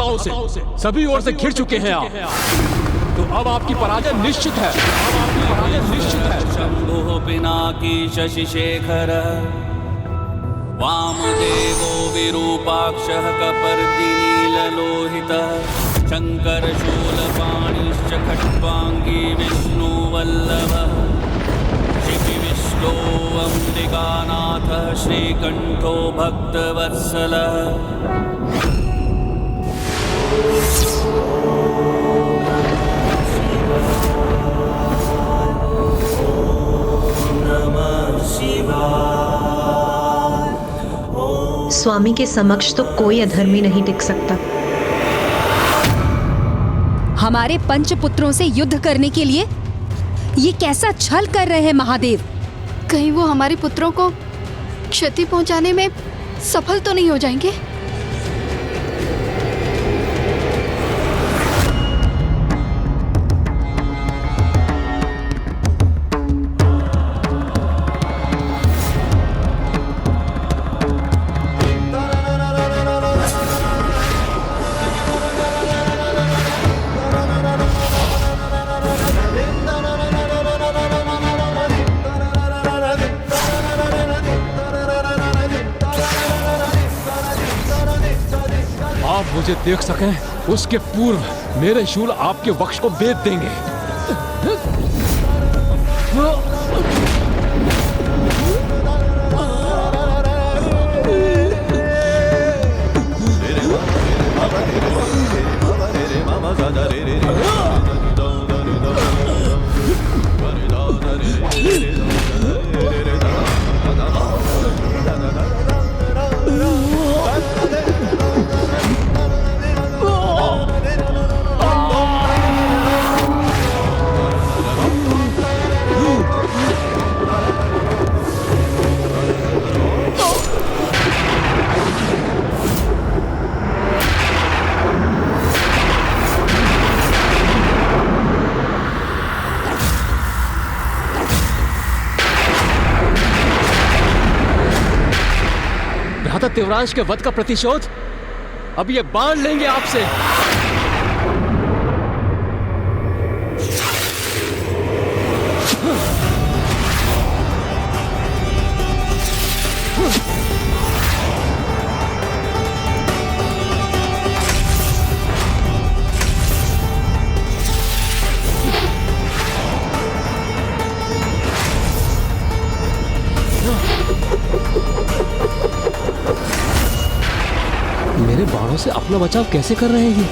भ्राताओं से सभी ओर से घिर चुके हैं आप। तो अब आपकी पराजय निश्चित है। शंभुः पिनाकी शशिशेखर वामदेवो विरूपाक्षः कपर्दिनीललोहितः शङ्करशूलपाणिश्च खट्वाङ्गी विष्णुवल्लभः शिखिविष्टोऽम्बिकानाथः श्रीकण्ठो भक्तवत्सलः। स्वामी के समक्ष तो कोई अधर्मी नहीं टिक सकता। हमारे पंचपुत्रों से युद्ध करने के लिए ये कैसा छल कर रहे हैं महादेव? कहीं वो हमारे पुत्रों को क्षति पहुंचाने में सफल तो नहीं हो जाएंगे? मुझे देख सकें उसके पूर्व मेरे शूल आपके वक्ष को भेद देंगे। देवरांश के वध का प्रतिशोध अब ये बांध लेंगे आपसे। मेरे बाणों से अपना बचाव कैसे कर रहे हैं ये?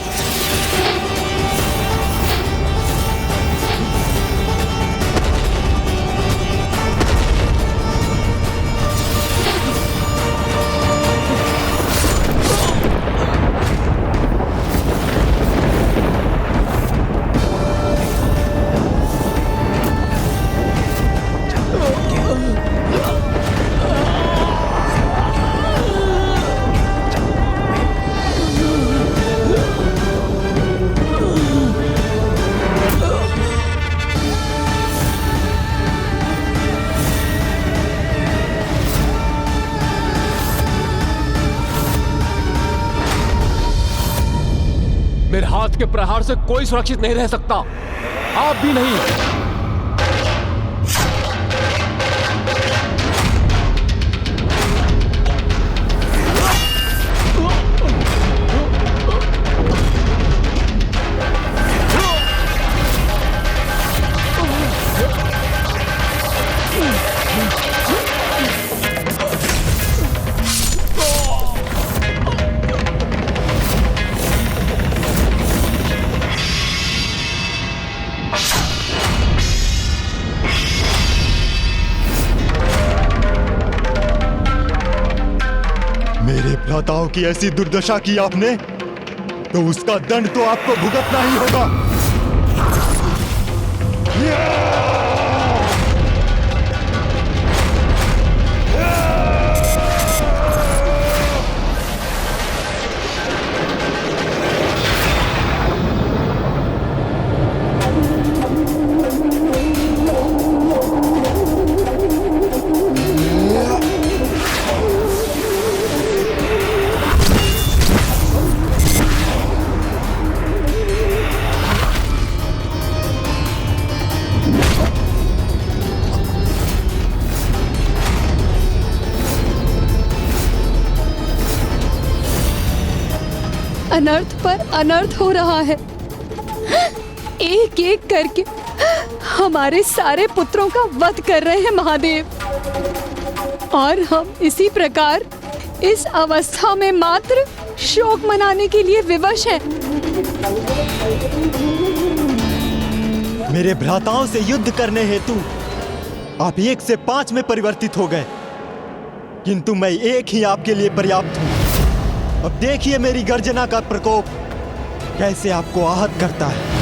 मेरे हाथ के प्रहार से कोई सुरक्षित नहीं रह सकता, आप भी नहीं। भ्राताओं की ऐसी दुर्दशा की आपने, तो उसका दंड तो आपको भुगतना ही होगा। अनर्थ पर अनर्थ हो रहा है। एक एक करके हमारे सारे पुत्रों का वध कर रहे हैं महादेव, और हम इसी प्रकार इस अवस्था में मात्र शोक मनाने के लिए विवश हैं। मेरे भ्राताओं से युद्ध करने हेतु आप 1 से 5 में परिवर्तित हो गए, किंतु मैं एक ही आपके लिए पर्याप्त हूं। अब देखिए मेरी गर्जना का प्रकोप कैसे आपको आहत करता है।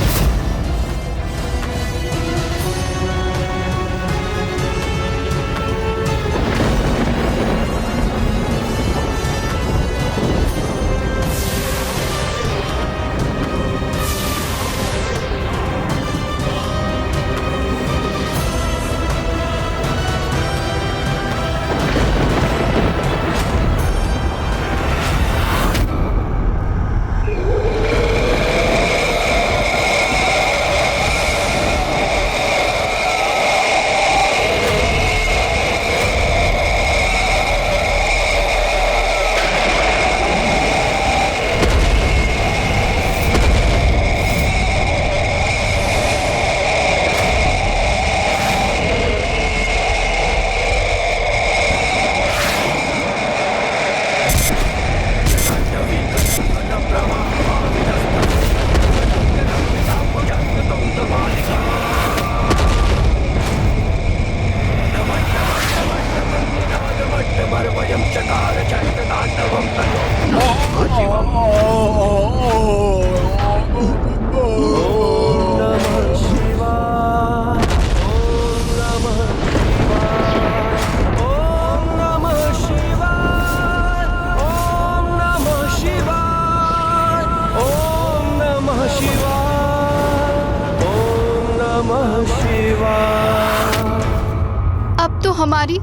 अब तो हमारी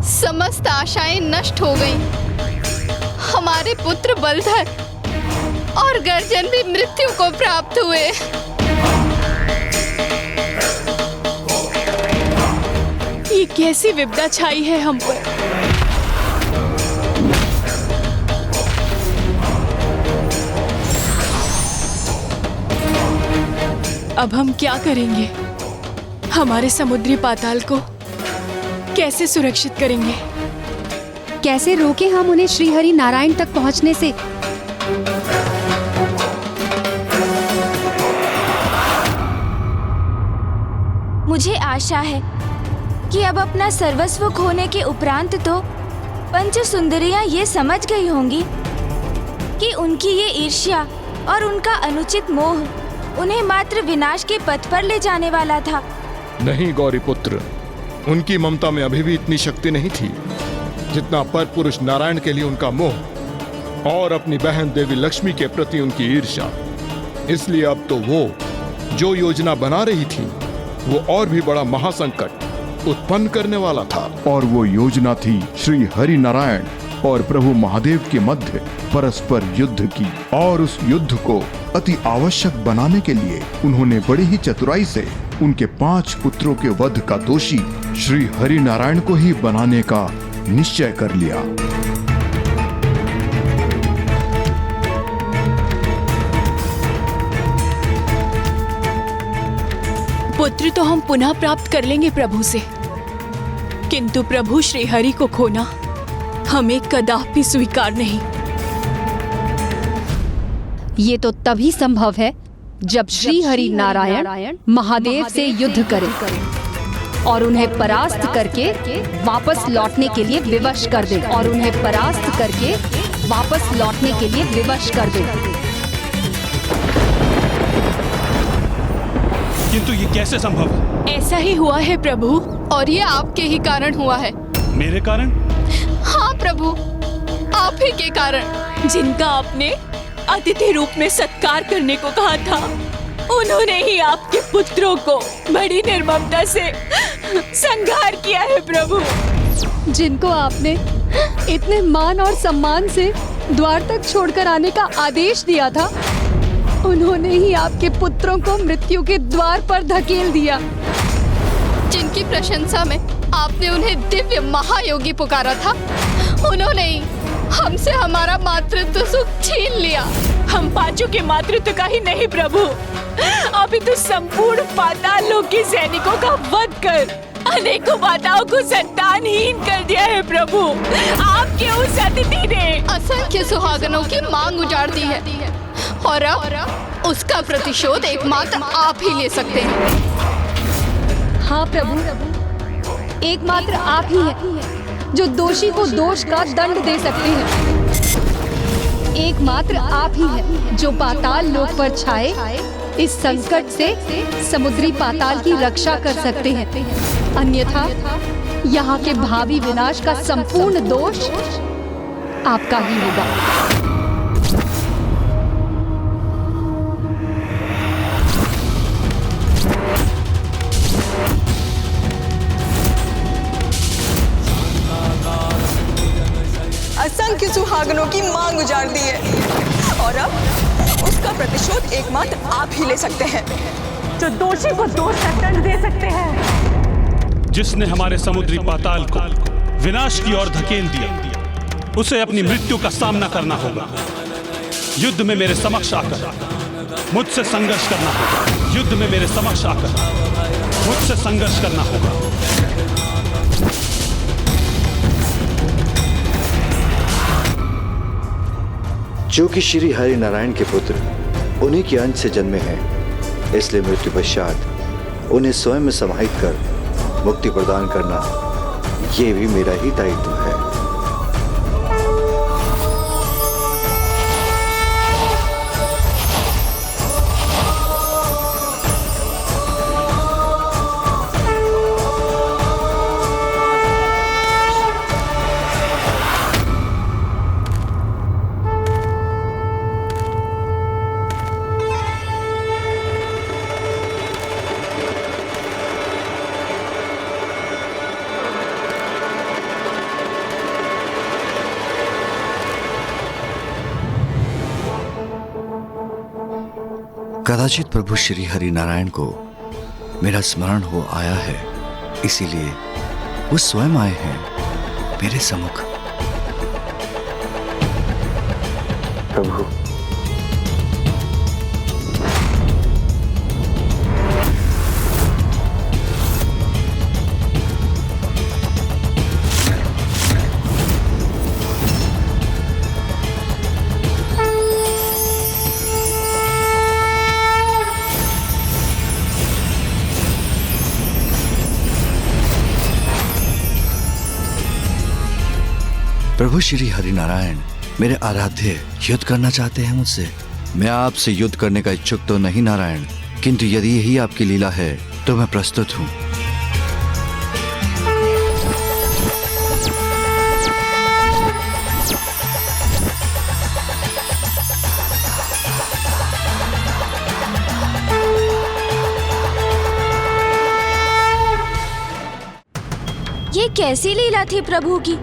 समस्त आशाएं नष्ट हो गईं। हमारे पुत्र बलधर और गर्जन भी मृत्यु को प्राप्त हुए। ये कैसी विपदा छाई है हम पर। अब हम क्या करेंगे? हमारे समुद्री पाताल को कैसे सुरक्षित करेंगे? कैसे रोके हम उन्हें श्रीहरि नारायण तक पहुंचने से? मुझे आशा है कि अब अपना सर्वस्व खोने के उपरांत तो पंच सुंदरियां ये समझ गई होंगी कि उनकी ये ईर्ष्या और उनका अनुचित मोह उन्हें मात्र विनाश के पथ पर ले जाने वाला था। नहीं गौरी पुत्र, उनकी ममता में अभी भी इतनी शक्ति नहीं थी जितना पर पुरुष नारायण के लिए उनका मोह और अपनी बहन देवी लक्ष्मी के प्रति उनकी ईर्ष्या। इसलिए अब तो वो जो योजना बना रही थी वो और भी बड़ा महासंकट उत्पन्न करने वाला था। और वो योजना थी श्री हरि नारायण और प्रभु महादेव के मध्य परस्पर युद्ध की। और उस युद्ध को अति आवश्यक बनाने के लिए उन्होंने बड़ी ही चतुराई से उनके 5 पुत्रों के वध का दोषी श्री हरि नारायण को ही बनाने का निश्चय कर लिया। पुत्र तो हम पुनः प्राप्त कर लेंगे प्रभु से, किंतु प्रभु श्री हरि को खोना हमें कदापि स्वीकार नहीं। ये तो तभी संभव है जब श्री हरि नारायण महादेव से युद्ध करें और उन्हें परास्त करके वापस लौटने के लिए विवश कर दे। और उन्हें परास्त करके वापस लौटने के लिए विवश कर दे। किंतु ये कैसे संभव है? ऐसा ही हुआ है प्रभु। और ये आपके ही कारण हुआ है। मेरे कारण? हाँ प्रभु, आप ही के कारण। जिनका आपने अतिथि रूप में सत्कार करने को कहा था, उन्होंने ही आपके पुत्रों को बड़ी निर्ममता से संहार किया है प्रभु। जिनको आपने इतने मान और सम्मान से द्वार तक छोड़कर आने का आदेश दिया था, उन्होंने ही आपके पुत्रों को मृत्यु के द्वार पर धकेल दिया। जिनकी प्रशंसा में आपने उन्हें दिव्य महायोगी पुकारा था, उन्होंने ही हमसे हमारा मातृत्व सुख छीन लिया। हम पांचों के मातृत्व का ही नहीं प्रभु, अभी तो संपूर्ण पाताल लोक के सैनिकों का वध कर अनेकों माताओं को संतानहीन कर दिया है प्रभु। आपके उस अतिथि ने असंख्य सुहागनों की मांग उजाड़ दी है और अब उसका प्रतिशोध एकमात्र आप ही ले सकते हैं। हाँ प्रभु, एकमात्र आप ही है जो दोषी को दोष का दंड दे सकते हैं। एकमात्र आप ही है जो पाताल लोक पर छाए इस संकट से समुद्री पाताल की रक्षा कर सकते हैं। अन्यथा यहाँ के भावी विनाश का संपूर्ण दोष आपका ही होगा। असंख्य सुहागनों की मांग उजाड़ दी है और अब उसका प्रतिशोध एकमात्र आप ही ले सकते हैं, जो दोषी को दोष का दंड दे सकते हैं। जिसने हमारे समुद्री पाताल को विनाश की ओर धकेल दिया, उसे अपनी मृत्यु का सामना करना होगा। युद्ध में मेरे समक्ष आकर मुझसे संघर्ष करना होगा। युद्ध में मेरे समक्ष आकर मुझसे संघर्ष करना होगा। जो कि श्री हरि नारायण के पुत्र उन्हीं के अंश से जन्मे हैं, इसलिए मृत्यु पश्चात उन्हें स्वयं में समाहित कर मुक्ति प्रदान करना ये भी मेरा ही दायित्व है। कदाचित प्रभु श्री हरि नारायण को मेरा स्मरण हो आया है, इसीलिए वो स्वयं आए हैं मेरे सम्मुख। प्रभु, प्रभु श्री हरि नारायण मेरे आराध्य युद्ध करना चाहते हैं मुझसे। मैं आपसे युद्ध करने का इच्छुक तो नहीं नारायण, किंतु यदि यही आपकी लीला है तो मैं प्रस्तुत हूं। ये कैसी लीला थी प्रभु की?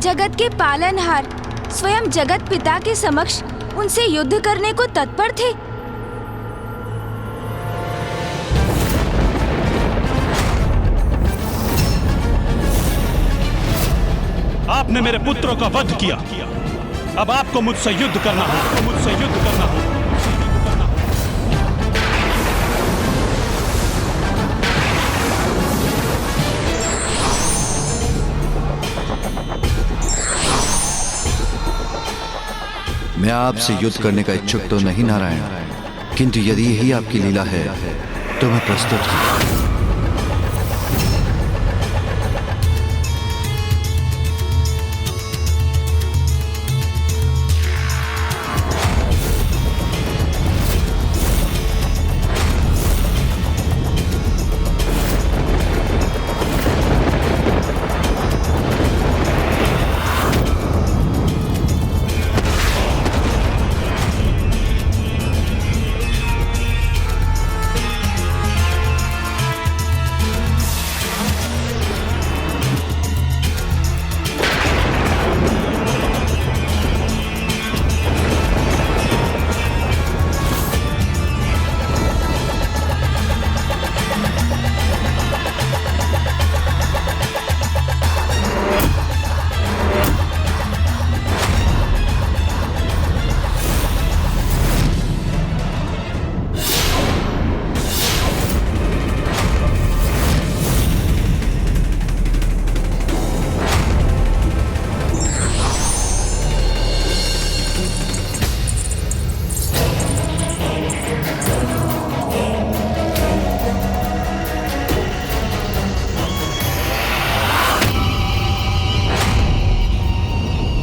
जगत के पालनहार स्वयं जगत पिता के समक्ष उनसे युद्ध करने को तत्पर थे। आपने मेरे पुत्रों का वध किया, अब आपको मुझसे युद्ध करना होगा। मुझसे युद्ध करना होगा। मैं आपसे युद्ध करने का इच्छुक तो नहीं नारायण, किंतु यदि यही आपकी लीला है तो मैं प्रस्तुत हूं।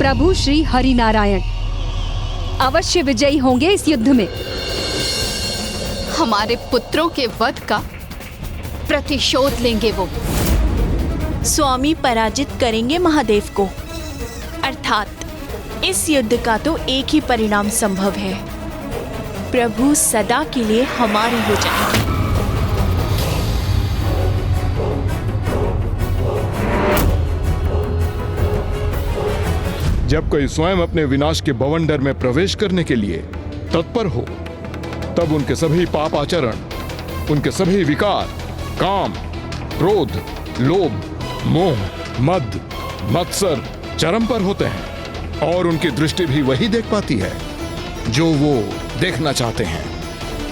प्रभु श्री हरि नारायण अवश्य विजयी होंगे इस युद्ध में। हमारे पुत्रों के वध का प्रतिशोध लेंगे वो। स्वामी पराजित करेंगे महादेव को, अर्थात इस युद्ध का तो एक ही परिणाम संभव है, प्रभु सदा के लिए हमारे हो जाएंगे। जब कोई स्वयं अपने विनाश के बवंडर में प्रवेश करने के लिए तत्पर हो, तब उनके सभी पाप आचरण, उनके सभी विकार, काम, क्रोध, लोभ, मोह, मद, मत्सर चरम पर होते हैं और उनकी दृष्टि भी वही देख पाती है जो वो देखना चाहते हैं।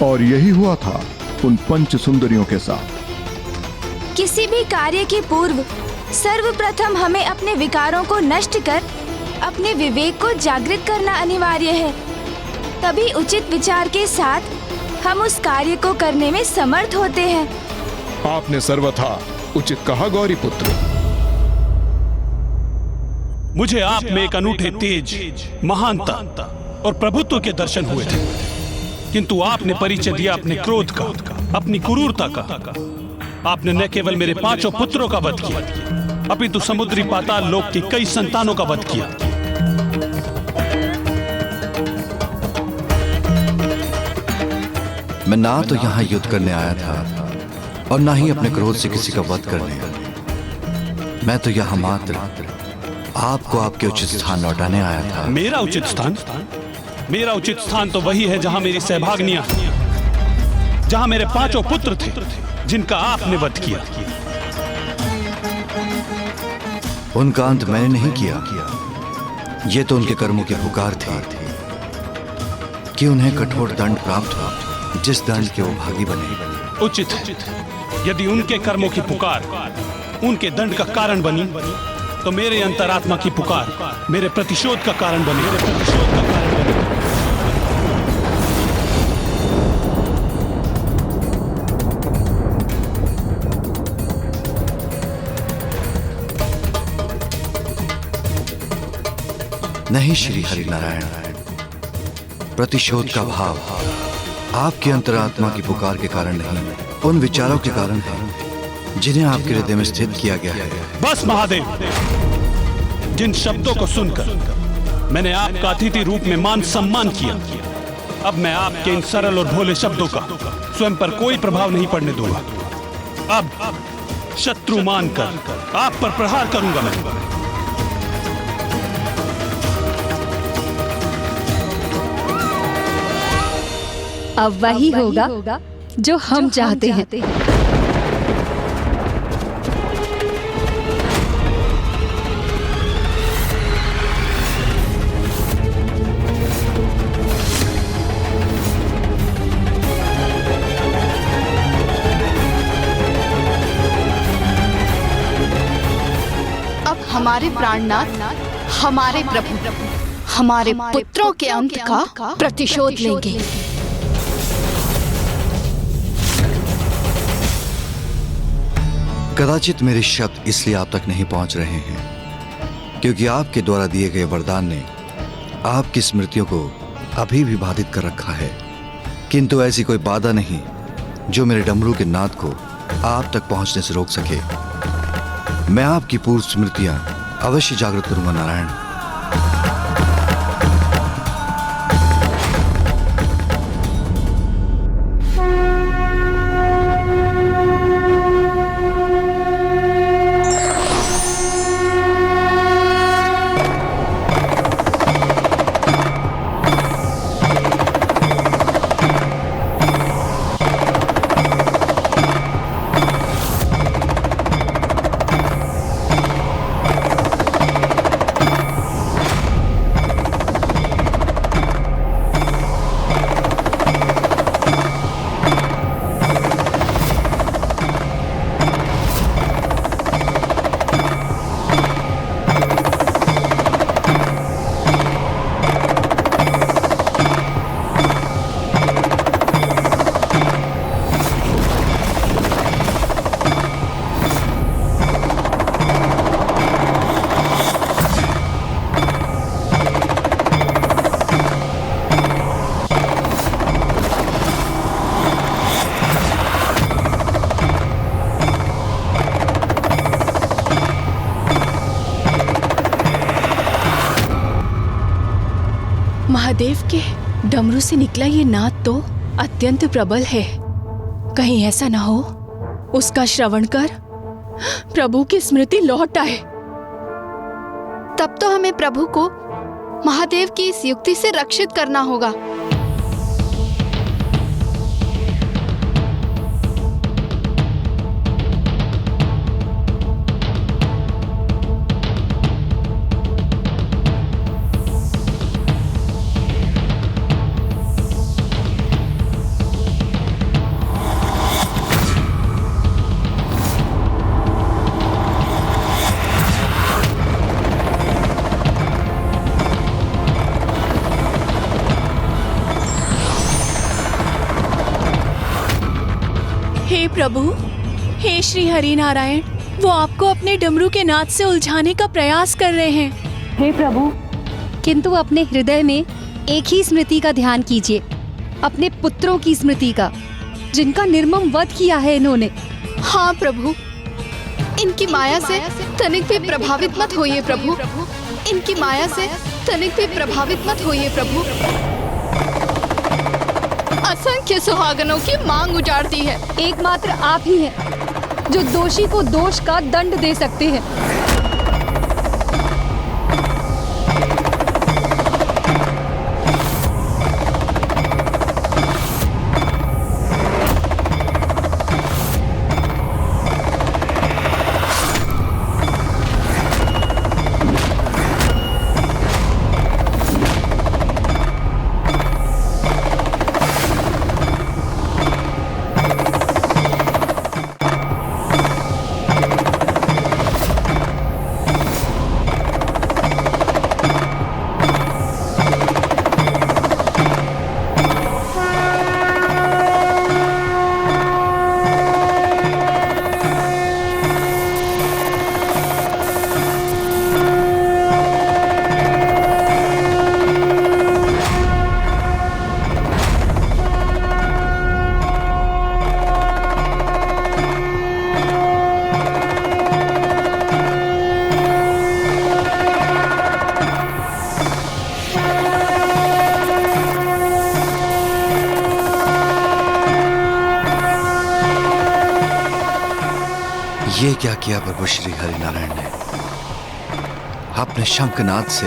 और यही हुआ था उन पंच सुंदरियों के साथ। किसी भी कार्य के पूर्व सर्वप्रथम हमें अपने विकारों को नष्ट कर अपने विवेक को जागृत करना अनिवार्य है। तभी उचित विचार के साथ हम उस कार्य को करने में समर्थ होते हैं। आपने सर्वथा उचित कहा गौरी पुत्र। मुझे आप में एक अनूठे तेज, महानता और प्रभुत्व के दर्शन हुए थे, किंतु आपने परिचय दिया अपने क्रोध का, अपनी क्रूरता का। आपने न केवल मेरे 5 पुत्रों का वध किया, अपितु समुद्री पाताल लोक की कई संतानों का वध किया। मैं ना तो यहाँ युद्ध करने आया था और ना ही अपने क्रोध से किसी का वध करने। मैं तो यहाँ मात्र आपको आपके उचित स्थान लौटाने आया था। मेरा उचित स्थान? मेरा उचित स्थान तो वही है जहाँ मेरी सहभागिनियां, जहाँ मेरे 5 पुत्र थे जिनका आपने वध किया। उनका अंत मैंने नहीं किया, ये तो उनके कर्मों की पुकार थी कि उन्हें कठोर दंड प्राप्त हुआ, जिस दंड के वो भागी बने। उचित है, यदि उनके कर्मों की पुकार उनके दंड का कारण बनी, तो मेरे अंतरात्मा की पुकार मेरे प्रतिशोध का कारण बनी। नहीं श्री हरि नारायण, प्रतिशोध का भाव आपके अंतरात्मा की पुकार के कारण नहीं, उन विचारों के कारण है जिन्हें आपके हृदय में स्थित किया गया है। बस महादेव, जिन शब्दों को सुनकर मैंने आपका अतिथि रूप में मान सम्मान किया, अब मैं आपके इन सरल और भोले शब्दों का स्वयं पर कोई प्रभाव नहीं पड़ने दूंगा। अब शत्रु मानकर आप पर प्रहार करूंगा मैं। अब वही होगा जो हम चाहते हैं। अब हमारे प्राणनाथ, हमारे प्रभु, हमारे पुत्रों के अंत का प्रतिशोध लेंगे। कदाचित मेरे शब्द इसलिए आप तक नहीं पहुंच रहे हैं क्योंकि आपके द्वारा दिए गए वरदान ने आपकी स्मृतियों को अभी भी बाधित कर रखा है, किंतु ऐसी कोई बाधा नहीं जो मेरे डमरू के नाद को आप तक पहुंचने से रोक सके। मैं आपकी पूर्व स्मृतियां अवश्य जागृत करूंगा नारायण। महादेव के डमरू से निकला ये नाद तो अत्यंत प्रबल है। कहीं ऐसा ना हो उसका श्रवण कर प्रभु की स्मृति लौट आए। तब तो हमें प्रभु को महादेव की इस युक्ति से रक्षित करना होगा। हे प्रभु, हे श्री हरि नारायण, वो आपको अपने डमरू के नाद से उलझाने का प्रयास कर रहे हैं। हे प्रभु, किंतु अपने हृदय में एक ही स्मृति का ध्यान कीजिए, अपने पुत्रों की स्मृति का, जिनका निर्मम वध किया है इन्होंने। हाँ प्रभु, इनकी माया से तनिक भी प्रभावित मत होइए प्रभु, इनकी माया से तनिक भी प्रभावित मत होइए प्रभु। असंख्य सुहागनों की मांग उजाड़ती है। एकमात्र आप ही हैं जो दोषी को दोष का दंड दे सकते हैं। ये क्या किया प्रभु श्री हरिनारायण ने? आपने शंखनाद से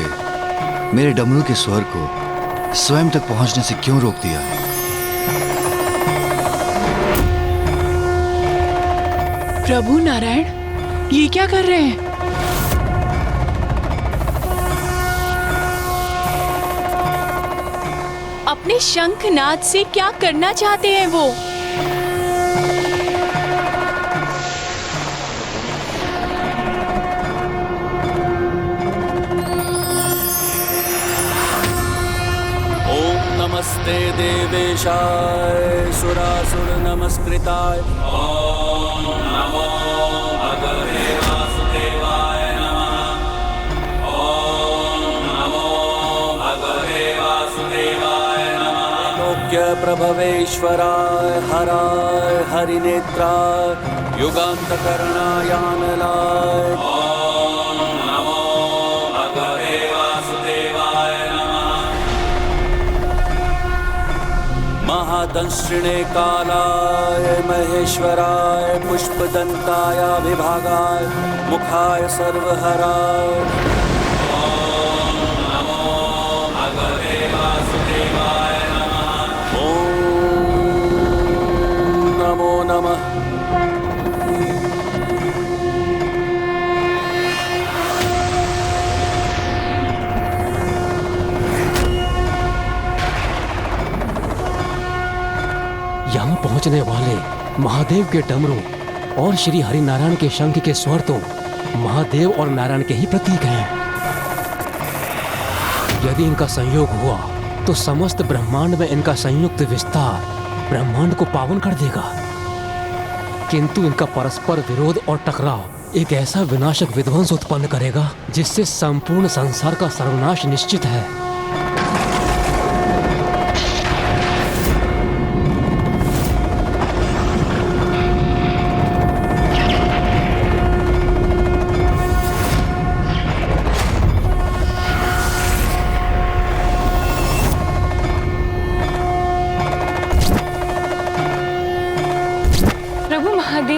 मेरे डमरू के स्वर को स्वयं तक पहुंचने से क्यों रोक दिया? प्रभु नारायण, ये क्या कर रहे हैं? अपने शंखनाद से क्या करना चाहते हैं वो? नमस्ते देवेशाय सुरासुर नमस्कृताय। ओम नमो भगवते वासुदेवाय नमः। ओम नमो भगवते वासुदेवाय नमः। लोक्य प्रभवेश्वराय हराय हरिनेत्राय युगान्तकरणायानलाय। ओम नमो भगवते वासुदेवाय महादंश्रिणे कालाय महेश्वराय पुष्पदंताय विभागाय मुखाय सर्वहराय। ओम नमो भगवते वासुदेवाय नमः। ओम नमो नमः। यहाँ पहुँचने वाले महादेव के डमरू और श्री हरिनारायण के शंख के स्वर तो महादेव और नारायण के ही प्रतीक हैं। यदि इनका संयोग हुआ तो समस्त ब्रह्मांड में इनका संयुक्त विस्तार ब्रह्मांड को पावन कर देगा। किंतु इनका परस्पर विरोध और टकराव एक ऐसा विनाशक विध्वंस उत्पन्न करेगा जिससे संपूर्ण संसार का सर्वनाश निश्चित है।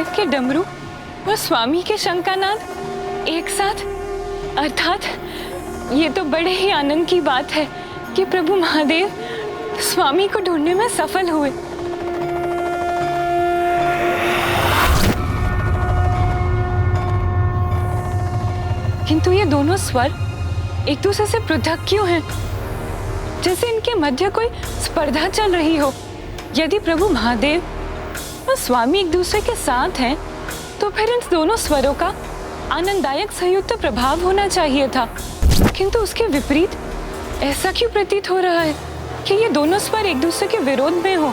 महादेव के डमरू और स्वामी के शंखानाद एक साथ, अर्थात ये तो बड़े ही आनंद की बात है कि प्रभु महादेव स्वामी को ढूंढने में सफल हुए। किंतु ये दोनों स्वर एक दूसरे से पृथक क्यों हैं? जैसे इनके मध्य कोई स्पर्धा चल रही हो। यदि प्रभु महादेव और स्वामी एक दूसरे के साथ हैं, तो फिर इन दोनों स्वरों का आनंददायक संयुक्त प्रभाव होना चाहिए था, किंतु उसके विपरीत ऐसा क्यों प्रतीत हो रहा है कि ये दोनों स्वर एक दूसरे के विरोध में हो।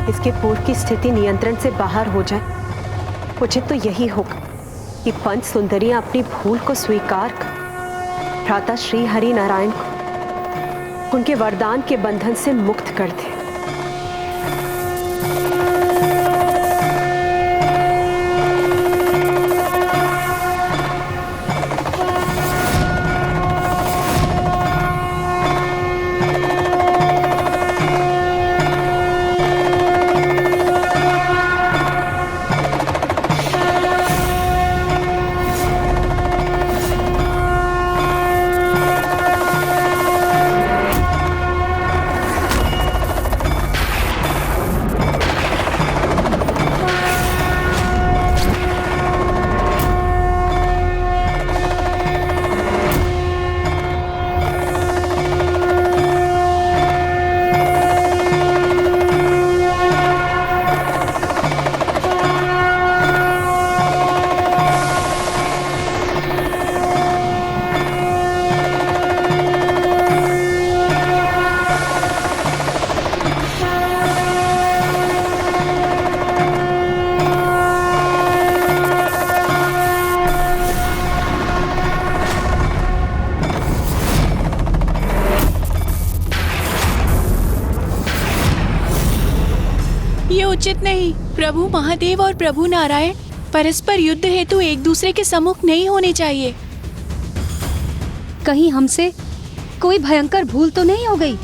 इसके पूर्व की स्थिति नियंत्रण से बाहर हो जाए, उचित तो यही होगा कि पंच सुंदरियां अपनी भूल को स्वीकार कर भ्राता श्री हरि नारायण को उनके वरदान के बंधन से मुक्त कर दे। ये उचित नहीं। प्रभु महादेव और प्रभु नारायण परस्पर युद्ध हेतु एक दूसरे के सम्मुख नहीं होने चाहिए। कहीं हमसे कोई भयंकर भूल तो नहीं हो गई?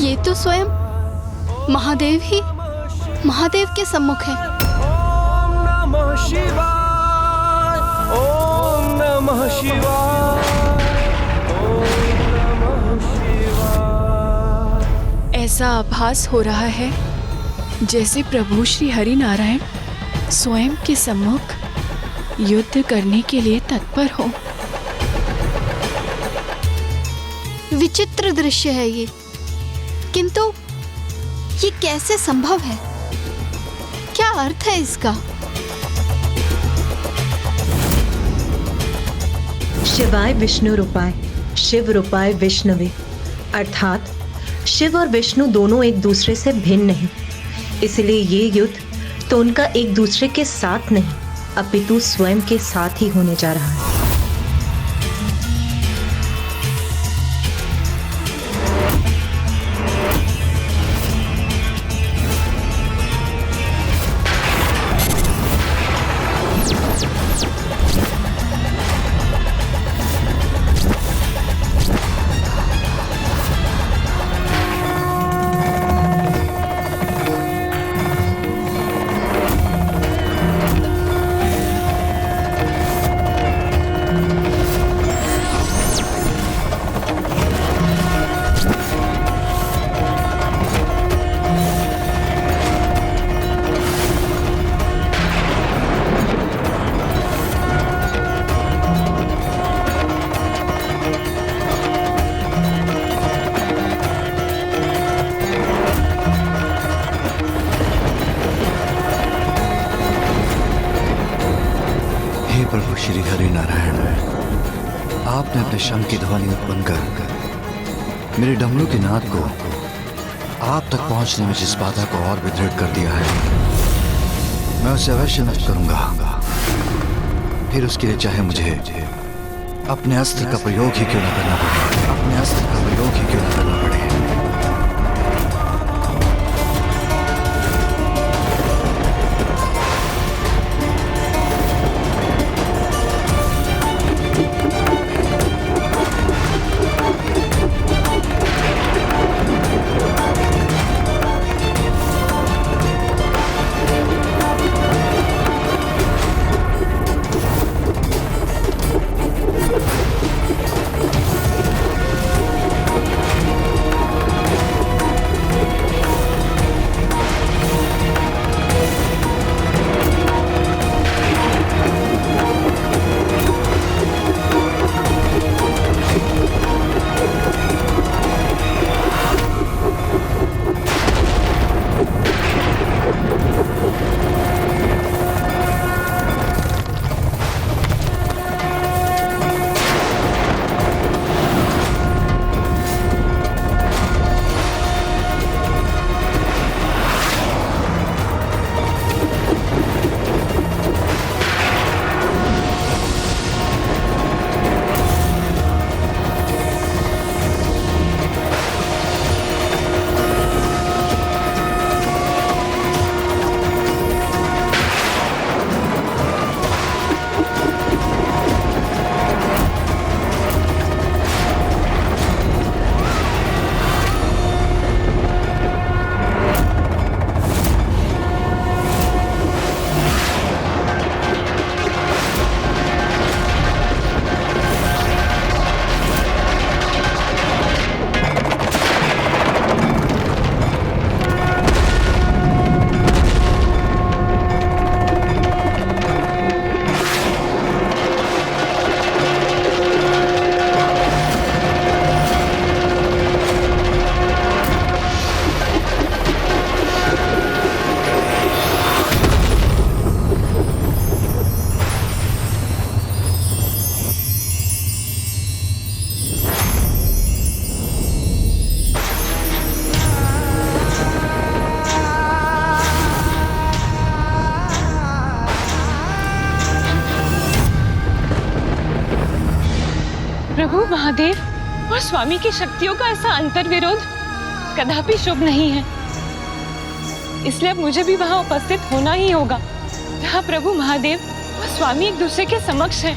ये तो स्वयं महादेव ही महादेव के सम्मुख है। ओम नमः शिवाय, ओम नमः शिवाय, ओम नमः शिवाय। ऐसा आभास हो रहा है जैसे प्रभु श्री हरि नारायण स्वयं के सम्मुख युद्ध करने के लिए तत्पर हो। विचित्र दृश्य है ये, किंतु ये कैसे संभव है? क्या अर्थ है इसका? शिवाय विष्णु रूपाय, शिव रूपाय विष्णवे, अर्थात शिव और विष्णु दोनों एक दूसरे से भिन्न नहीं। इसलिए ये युद्ध तो उनका एक दूसरे के साथ नहीं, अपितु स्वयं के साथ ही होने जा रहा है। प्रभु श्री हरि नारायण, आपने अपने शंख की ध्वनि उत्पन्न कर मेरे डमरू के नाद को आप तक पहुंचने में जिस बाधा को और भी दृढ़ कर दिया है, मैं उसे अवश्य नष्ट करूंगा। फिर उसके लिए चाहे मुझे अपने अस्त्र का प्रयोग ही क्यों न करना पड़े, अपने अस्त्र का प्रयोग ही क्यों न करना पड़े। महादेव और स्वामी की शक्तियों का ऐसा अंतर विरोध कदापि शुभ नहीं है, इसलिए अब मुझे भी वहां उपस्थित होना ही होगा जहां प्रभु महादेव और स्वामी एक दूसरे के समक्ष हैं।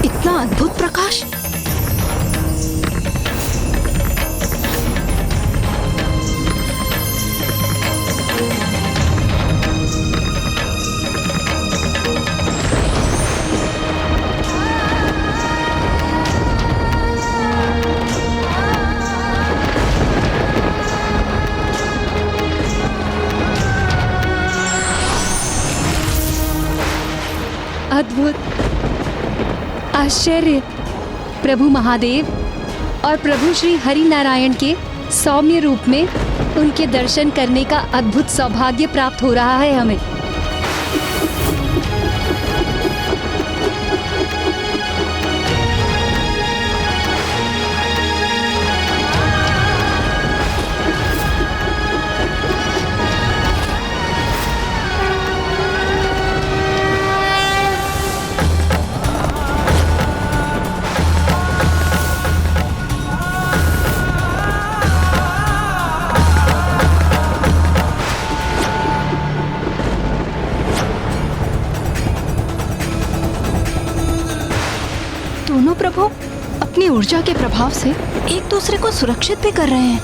इतना अद्भुत प्रकाश! अद्भुत, आश्चर्य! प्रभु महादेव और प्रभु श्री हरि नारायण के सौम्य रूप में उनके दर्शन करने का अद्भुत सौभाग्य प्राप्त हो रहा है हमें। दोनों प्रभु अपनी ऊर्जा के प्रभाव से एक दूसरे को सुरक्षित भी कर रहे हैं।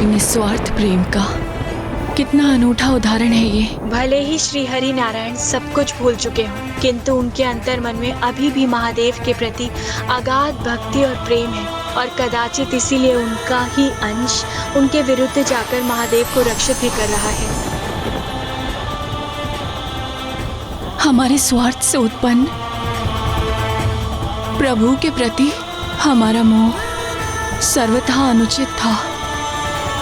निस्वार्थ प्रेम का कितना अनूठा उदाहरण है ये। भले ही श्री हरि नारायण सब कुछ भूल चुके हों, किंतु उनके अंतर मन में अभी भी महादेव के प्रति अगाध भक्ति और प्रेम है, और कदाचित इसीलिए उनका ही अंश उनके विरुद्ध जाकर महादेव को रक्षित भी कर रहा है। हमारे स्वार्थ से उत्पन्न प्रभु के प्रति हमारा मोह सर्वथा अनुचित था,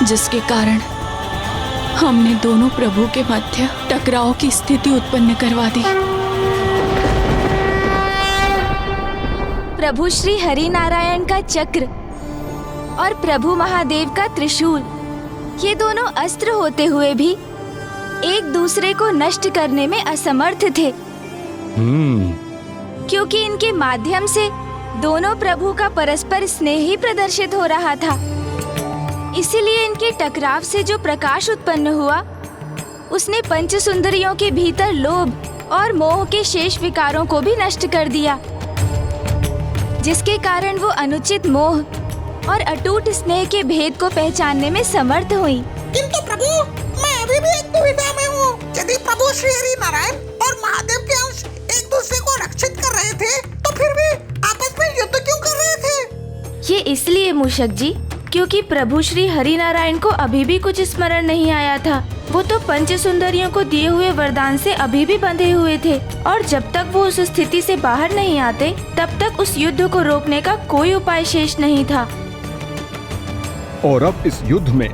जिसके कारण हमने दोनों प्रभु के मध्य टकराव की स्थिति उत्पन्न करवा दी। प्रभु श्री हरि नारायण का चक्र और प्रभु महादेव का त्रिशूल, ये दोनों अस्त्र होते हुए भी एक दूसरे को नष्ट करने में असमर्थ थे, क्योंकि इनके माध्यम से दोनों प्रभु का परस्पर स्नेह ही प्रदर्शित हो रहा था। इसीलिए इनके टकराव से जो प्रकाश उत्पन्न हुआ, उसने पंच सुंदरियों के भीतर लोभ और मोह के शेष विकारों को भी नष्ट कर दिया, जिसके कारण वो अनुचित मोह और अटूट स्नेह के भेद को पहचानने में समर्थ हुई। किंतु प्रभु, मैं अभी भी एक दुविधा में हूँ। यदि प्रभु श्री हरि नारायण और महादेव के अंश एक दूसरे को रक्षित कर रहे थे, तो फिर भी आपस में युद्ध क्यों कर रहे थे? ये इसलिए मूषक जी, क्योंकि प्रभु श्री हरि नारायण को अभी भी कुछ स्मरण नहीं आया था। वो तो पंच सुंदरियों को दिए हुए वरदान से अभी भी बंधे हुए थे, और जब तक वो उस स्थिति से बाहर नहीं आते, तब तक उस युद्ध को रोकने का कोई उपाय शेष नहीं था। और अब इस युद्ध में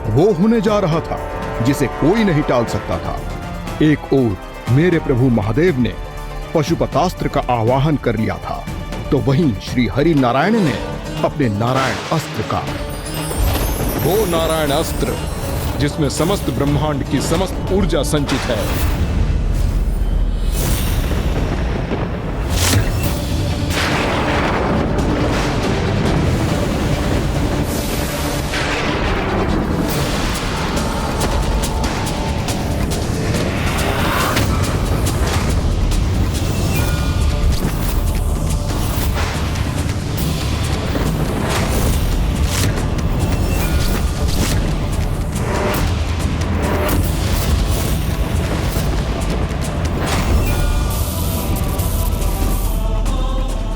वो होने जा रहा था जिसे कोई नहीं टाल सकता था। एक ओर मेरे प्रभु महादेव ने पशुपतास्त्र का आवाहन कर लिया था, तो वहीं श्री हरि नारायण ने अपने नारायण अस्त्र का, वो नारायण अस्त्र जिसमें समस्त ब्रह्मांड की समस्त ऊर्जा संचित है।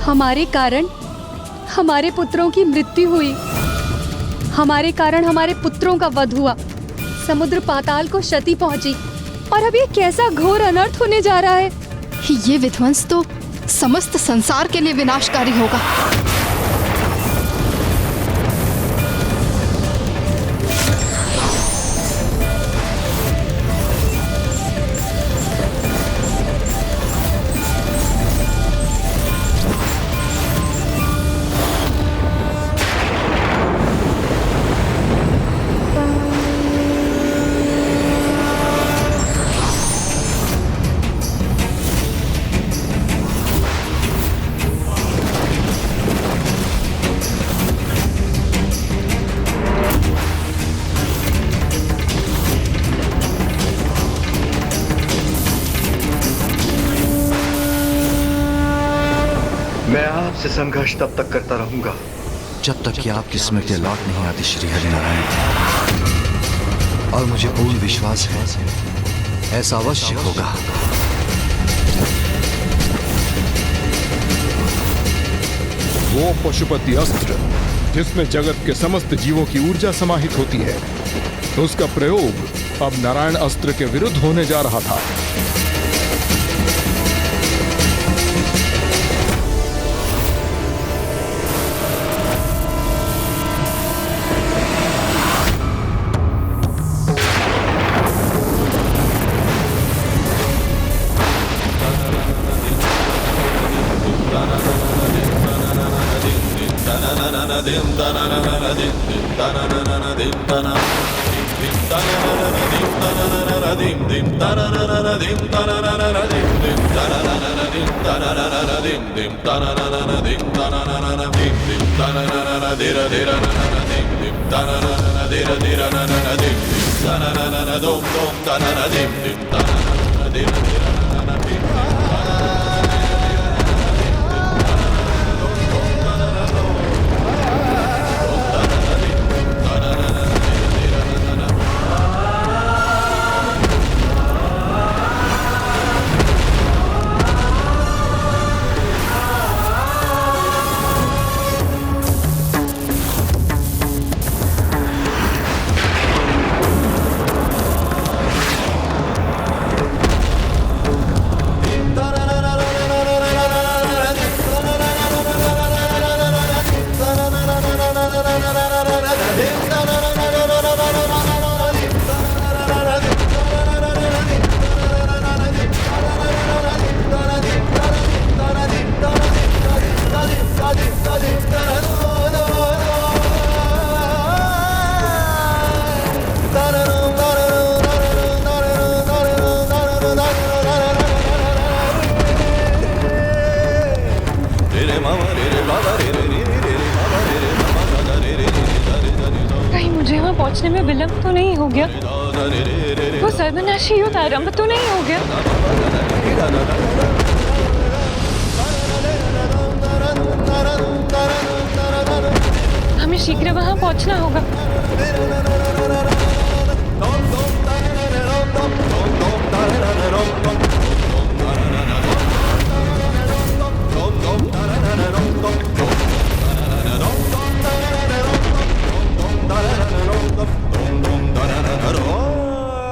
हमारे कारण हमारे पुत्रों की मृत्यु हुई, हमारे कारण हमारे पुत्रों का वध हुआ, समुद्र पाताल को क्षति पहुंची, और अब ये कैसा घोर अनर्थ होने जा रहा है। ये विध्वंस तो समस्त संसार के लिए विनाशकारी होगा। आपसे संघर्ष तब तक करता रहूंगा जब तक कि आपकी स्मृति लौट नहीं आती श्री हरिनारायण। और मुझे पूर्ण विश्वास है ऐसा अवश्य होगा। वो पशुपति अस्त्र जिसमें जगत के समस्त जीवों की ऊर्जा समाहित होती है, उसका प्रयोग अब नारायण अस्त्र के विरुद्ध होने जा रहा था। कहीं मुझे वहाँ पहुँचने में विलंब तो नहीं हो गया? वो सर्वनाशी युद्ध आरंभ तो नहीं हो गया? हमें शीघ्र वहाँ पहुँचना होगा।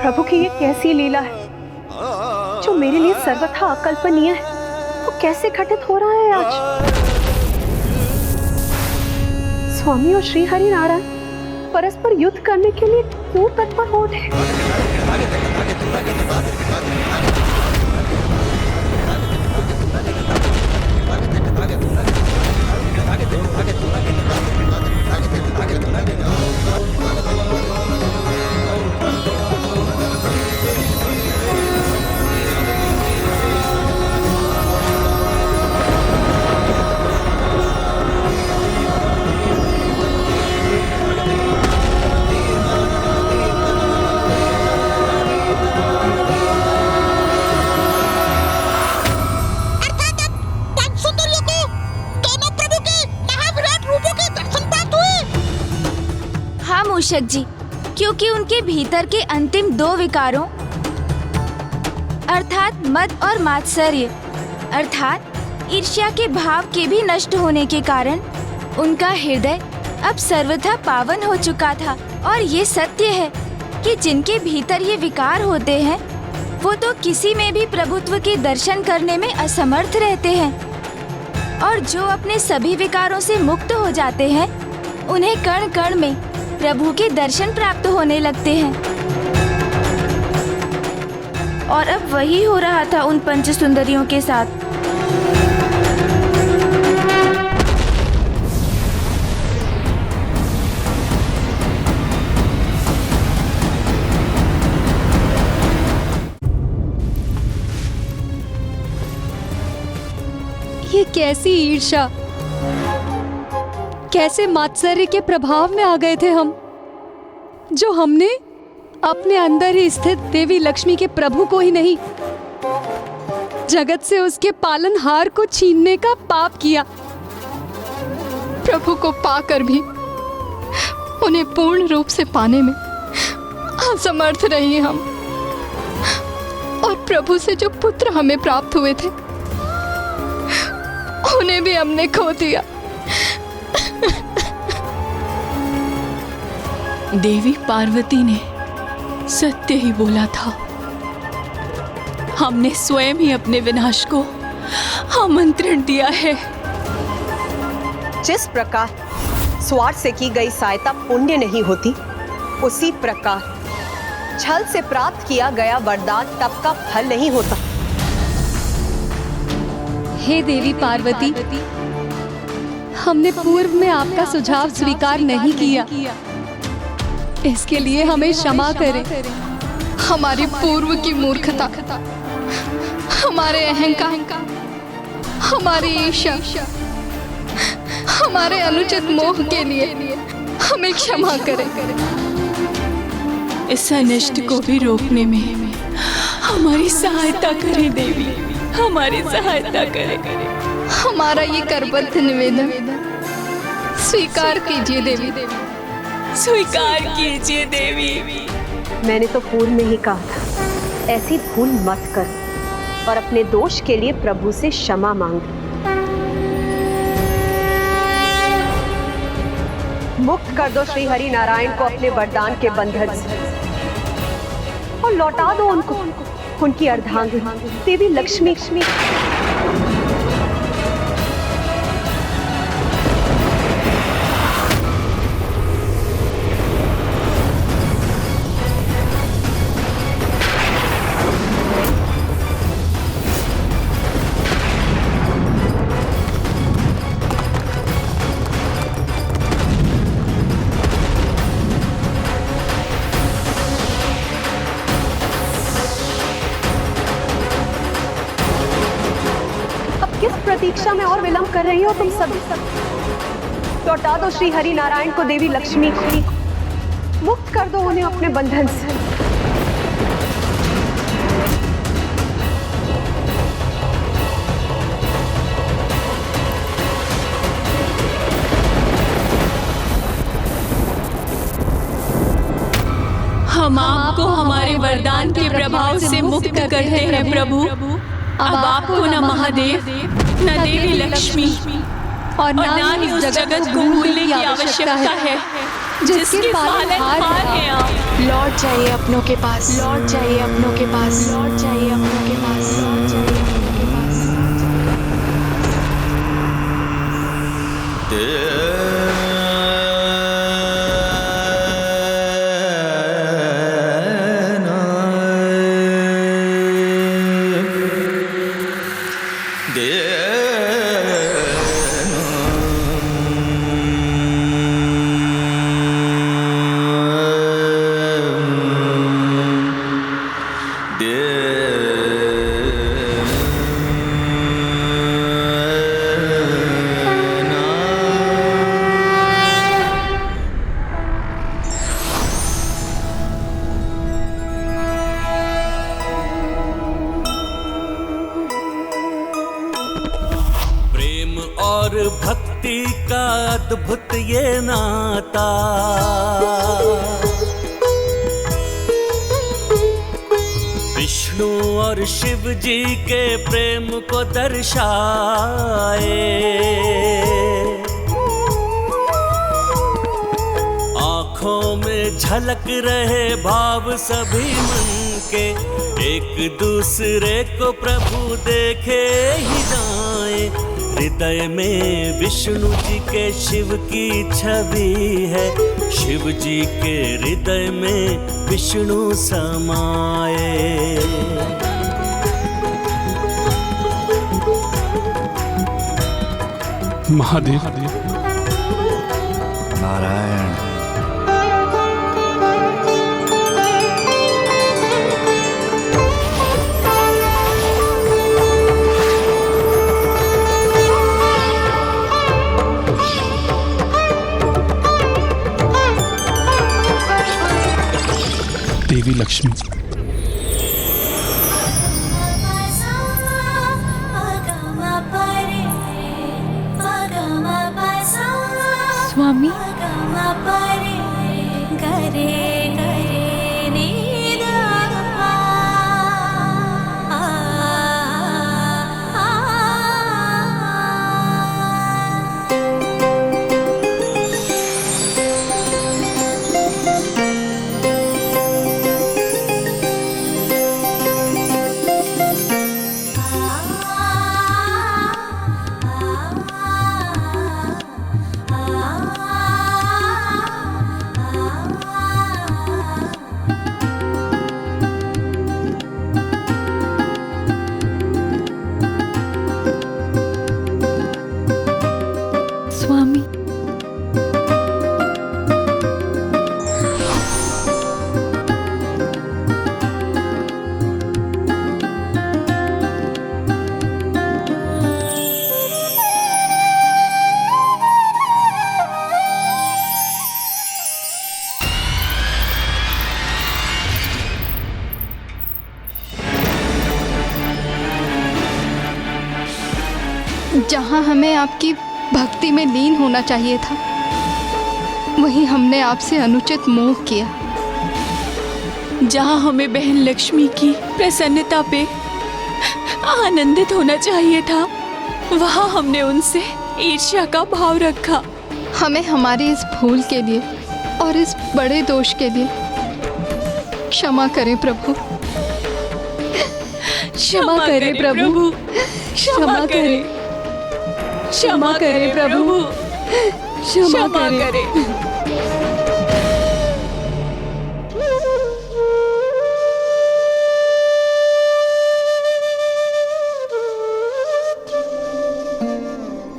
प्रभु की ये कैसी लीला है जो मेरे लिए सर्वथा अकल्पनीय है, वो कैसे घटित हो रहा है आज। स्वामी और श्री हरि नारायण परस्पर युद्ध करने के लिए क्यों तत्पर हो रहे हैं? मूषक जी, क्योंकि उनके भीतर के अंतिम दो विकारों अर्थात मद और मात्सर्य अर्थात ईर्ष्या के भाव के भी नष्ट होने के कारण उनका हृदय अब सर्वथा पावन हो चुका था। और ये सत्य है कि जिनके भीतर ये विकार होते हैं वो तो किसी में भी प्रभुत्व के दर्शन करने में असमर्थ रहते हैं, और जो अपने सभी विकारों से मुक्त हो जाते हैं उन्हें कण कण में प्रभु के दर्शन प्राप्त होने लगते हैं। और अब वही हो रहा था उन पंच सुंदरियों के साथ। ये कैसी ईर्ष्या, कैसे मात्सर्य के प्रभाव में आ गए थे हम, जो हमने अपने अंदर ही स्थित देवी लक्ष्मी के प्रभु को ही नहीं, जगत से उसके पालनहार को छीनने का पाप किया। प्रभु को पाकर भी उन्हें पूर्ण रूप से पाने में असमर्थ रही हम, और प्रभु से जो पुत्र हमें प्राप्त हुए थे उन्हें भी हमने खो दिया। देवी पार्वती ने सत्य ही बोला था। हमने स्वयं ही अपने विनाश को आमंत्रण दिया है। जिस प्रकार स्वार्थ से की गई सहायता पुण्य नहीं होती, उसी प्रकार छल से प्राप्त किया गया वरदान तप का फल नहीं होता। हे देवी पार्वती, हमने पूर्व में आपका सुझाव स्वीकार नहीं किया, इसके लिए हमें क्षमा करें। हमारी पूर्व की मूर्खता, हमारे अहंकार, हमारी ईर्ष्या, हमारे अनुचित मोह के लिए हमें क्षमा करें। इस अनिष्ट को भी रोकने में हमारी सहायता करें देवी, हमारी सहायता करें। हमारा ये करबद्ध निवेदन स्वीकार कीजिए देवी, स्वीकार कीजिए देवी। मैंने तो पूर्व में ही कहा था, ऐसी भूल मत कर और अपने दोष के लिए प्रभु से क्षमा मांग। मुक्त कर दो श्री हरि नारायण को अपने वरदान के बंधन से और लौटा दो उनको उनकी अर्धांगिनी देवी लक्ष्मी। प्रतीक्षा में और विलंब कर रही हो तुम सब। लौटा दो श्री हरि नारायण को देवी लक्ष्मी, मुक्त कर दो उन्हें अपने बंधन से। हम आपको हमारे वरदान के प्रभाव से मुक्त करते हैं प्रभु। अब आपको न महादेव, न देवी लक्ष्मी और न ही उस जगत को भूलने की आवश्यकता है जिसके पालनहार हैं आप। लौट जाइए अपनों के पास, लौट जाइए अपनों के पास, लौट जाइए अपनों के पास, लौट जाइए अपनों के पास। और भक्ति का अद्भुत ये नाता, विष्णु और शिव जी के प्रेम को दर्शाए। आँखों में झलक रहे भाव सभी मन के, एक दूसरे को प्रभु देखे ही जाए। हृदय में विष्णु जी के शिव की छवि है, शिव जी के हृदय में विष्णु समाए। महादेव, नारायण, देवी लक्ष्मी। Pagama जहाँ हमें आपकी भक्ति में लीन होना चाहिए था, वहीं हमने आपसे अनुचित मोह किया। जहाँ हमें बहन लक्ष्मी की प्रसन्नता पे आनंदित होना चाहिए था, वहाँ हमने उनसे ईर्ष्या का भाव रखा। हमें हमारी इस भूल के लिए और इस बड़े दोष के लिए क्षमा करें प्रभु। क्षमा करें प्रभु, क्षमा करें, क्षमा करें प्रभु, क्षमा करें।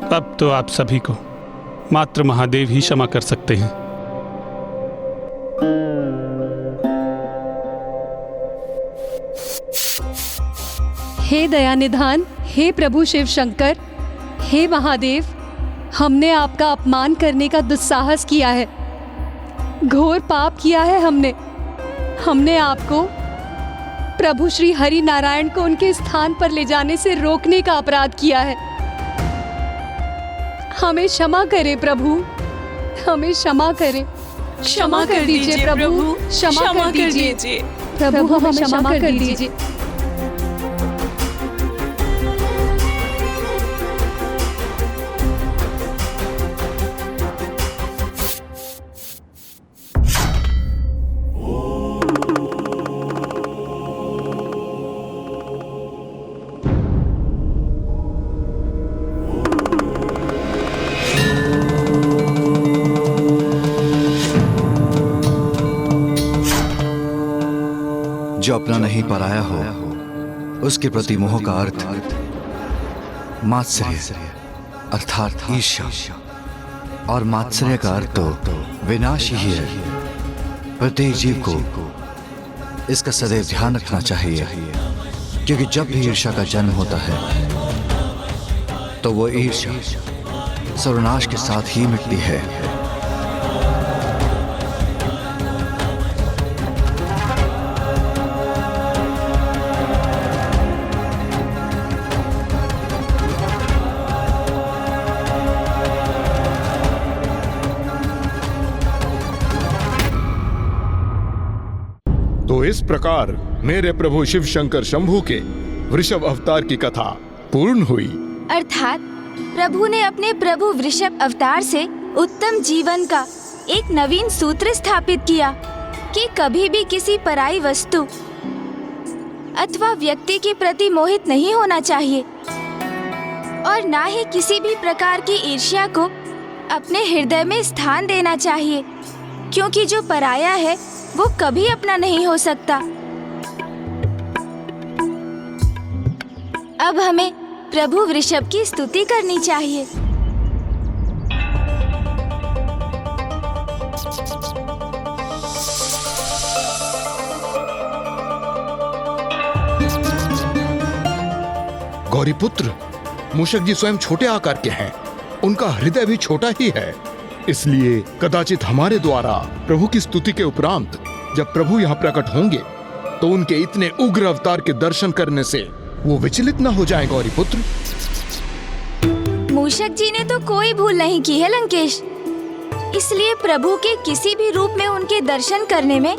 अब तो आप सभी को मात्र महादेव ही क्षमा कर सकते हैं। हे दयानिधान, हे प्रभु शिव शंकर, हे महादेव, हमने आपका अपमान करने का दुस्साहस किया है, घोर पाप किया है। हमने आपको प्रभु श्री हरि नारायण को उनके स्थान पर ले जाने से रोकने का अपराध किया है। हमें क्षमा करें प्रभु, हमें क्षमा करें। क्षमा कर दीजिए प्रभु, क्षमा कर दीजिए प्रभु, हमें क्षमा कर दीजिए। जो अपना नहीं पराया हो, उसके प्रति मोह का अर्थ मात्सर्य अर्थात ईर्ष्या, और मात्सर्य का अर्थ तो विनाश ही है। प्रत्येक जीव को इसका सदैव ध्यान रखना चाहिए, क्योंकि जब भी ईर्ष्या का जन्म होता है तो वो ईर्ष्या सर्वनाश के साथ ही मिटती है। तो इस प्रकार मेरे प्रभु शिव शंकर शंभू के वृषभ अवतार की कथा पूर्ण हुई। अर्थात प्रभु ने अपने प्रभु वृषभ अवतार से उत्तम जीवन का एक नवीन सूत्र स्थापित किया कि कभी भी किसी पराई वस्तु अथवा व्यक्ति के प्रति मोहित नहीं होना चाहिए, और ना ही किसी भी प्रकार की ईर्ष्या को अपने हृदय में स्थान देना चाहिए, क्योंकि जो पराया है वो कभी अपना नहीं हो सकता। अब हमें प्रभु वृषभ की स्तुति करनी चाहिए। गौरीपुत्र, मूषक जी स्वयं छोटे आकार के हैं, उनका हृदय भी छोटा ही है, इसलिए कदाचित हमारे द्वारा प्रभु की स्तुति के उपरांत जब प्रभु यहाँ प्रकट होंगे तो उनके इतने उग्र अवतार के दर्शन करने से वो विचलित न हो जाएं। गौरीपुत्र, मूषक जी ने तो कोई भूल नहीं की है लंकेश, इसलिए प्रभु के किसी भी रूप में उनके दर्शन करने में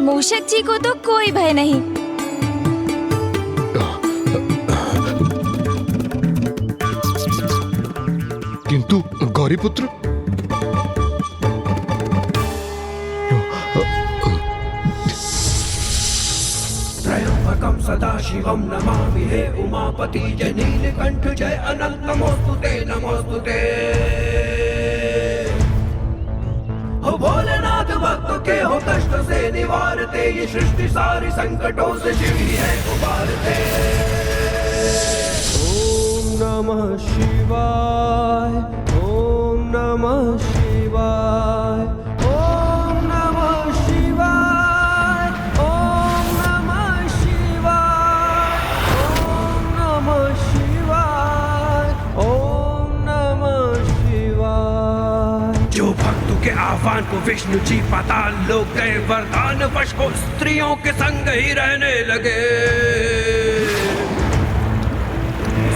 मूषक जी को तो कोई भय नहीं। किंतु गौरीपुत्र, त्रयंबकं सदाशिवं नमामि उमापति जय नीलकंठ जय अनंत नमोस्तुते नमोस्तुते। हो भोलेनाथ भक्तों के हो कष्ट से निवारते, ये सृष्टि सारी संकटों से शिव ही है उबारते। ओम नमः शिवाय, ओम नमः शिवाय, ओम नमः शिवाय, ओम नमः शिवाय, ओम नमः शिवाय, ओम नमः शिवाय। जो भक्तों के आह्वान को विष्णु जी पाताल लोक गए, वरदान वश हो स्त्रियों के संग ही रहने लगे।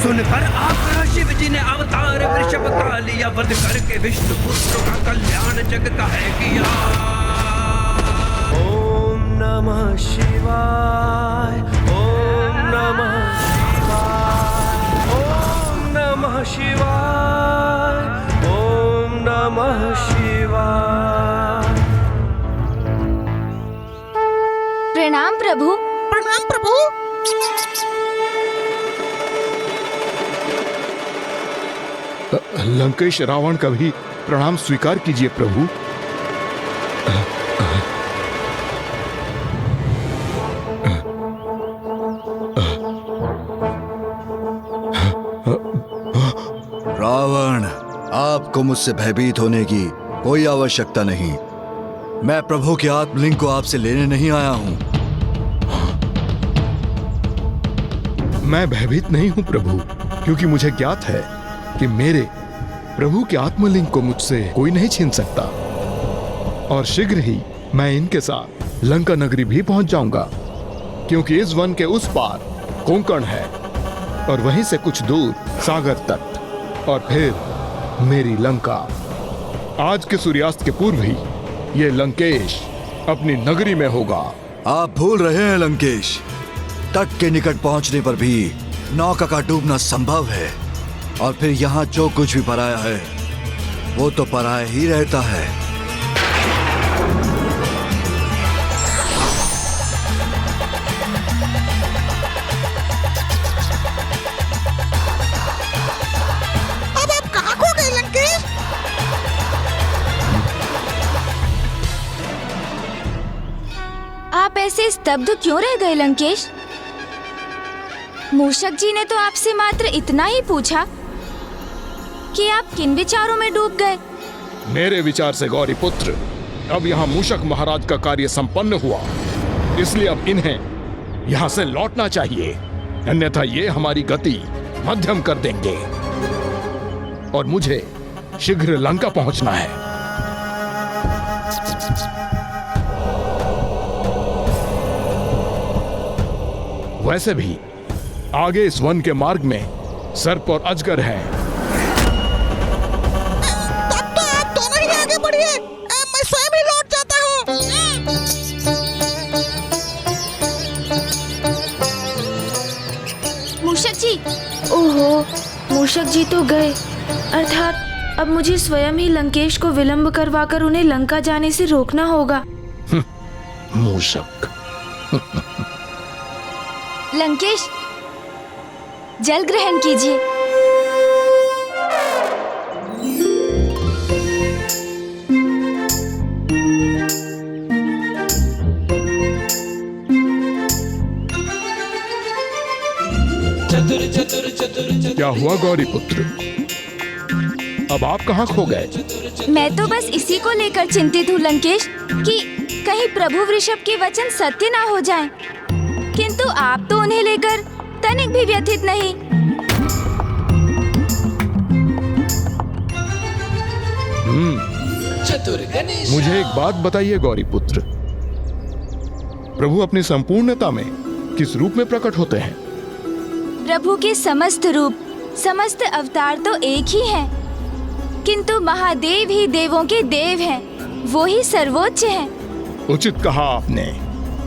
सुनकर आकर शिव जी ने अवतार वृषभ का लिया, वध करके विष्णु पुत्र का कल्याण जग का है किया। ओम नमः शिवाय, ओम नमः शिवाय, ओम नमः शिवाय, ओम नमः शिवाय। प्रणाम प्रभु। प्रणाम प्रभु। लंकेश रावण का भी प्रणाम स्वीकार कीजिए प्रभु। रावण, आपको मुझसे भयभीत होने की कोई आवश्यकता नहीं। मैं प्रभु के आत्मलिंग को आपसे लेने नहीं आया हूं। मैं भयभीत नहीं हूं प्रभु, क्योंकि मुझे ज्ञात है कि मेरे प्रभु के आत्मलिंग को मुझसे कोई नहीं छीन सकता। और शीघ्र ही मैं इनके साथ लंका नगरी भी पहुंच जाऊंगा, क्योंकि इस वन के उस पार कोंकण है और वहीं से कुछ दूर सागर तट, और फिर मेरी लंका। आज के सूर्यास्त के पूर्व ही ये लंकेश अपनी नगरी में होगा। आप भूल रहे हैं लंकेश, तट के निकट पहुंचने पर भी नौका का डूबना संभव है, और फिर यहाँ जो कुछ भी पराया है वो तो पराया ही रहता है। अब आप कहाँ खो गए लंकेश? आप ऐसे स्तब्ध क्यों रह गए लंकेश? मूषक जी ने तो आपसे मात्र इतना ही पूछा कि आप किन विचारों में डूब गए। मेरे विचार से गौरी पुत्र, अब यहाँ मूषक महाराज का कार्य संपन्न हुआ, इसलिए अब इन्हें यहाँ से लौटना चाहिए, अन्यथा ये हमारी गति मध्यम कर देंगे और मुझे शीघ्र लंका पहुंचना है। वैसे भी आगे इस वन के मार्ग में सर्प और अजगर हैं। तब तो आप दोनों ही आगे बढ़िए, मैं स्वयं ही लौट जाता हूँ। मूषक जी, ओहो, मूषक जी तो गए, अर्थात अब मुझे स्वयं ही लंकेश को विलंब करवाकर उन्हें लंका जाने से रोकना होगा। मूषक। लंकेश, जल ग्रहण कीजिए। क्या हुआ गौरी पुत्र, अब आप कहाँ खो गए? मैं तो बस इसी को लेकर चिंतित हूँ लंकेश, कि कहीं प्रभु वृषभ के वचन सत्य ना हो जाएं। किंतु आप तो उन्हें लेकर तनिक भी व्यथित नहीं। मुझे एक बात बताइए गौरी पुत्र, प्रभु अपनी संपूर्णता में किस रूप में प्रकट होते हैं? प्रभु के समस्त रूप, समस्त अवतार तो एक ही हैं, किंतु महादेव ही देवों के देव हैं, वो ही सर्वोच्च हैं। उचित कहा आपने,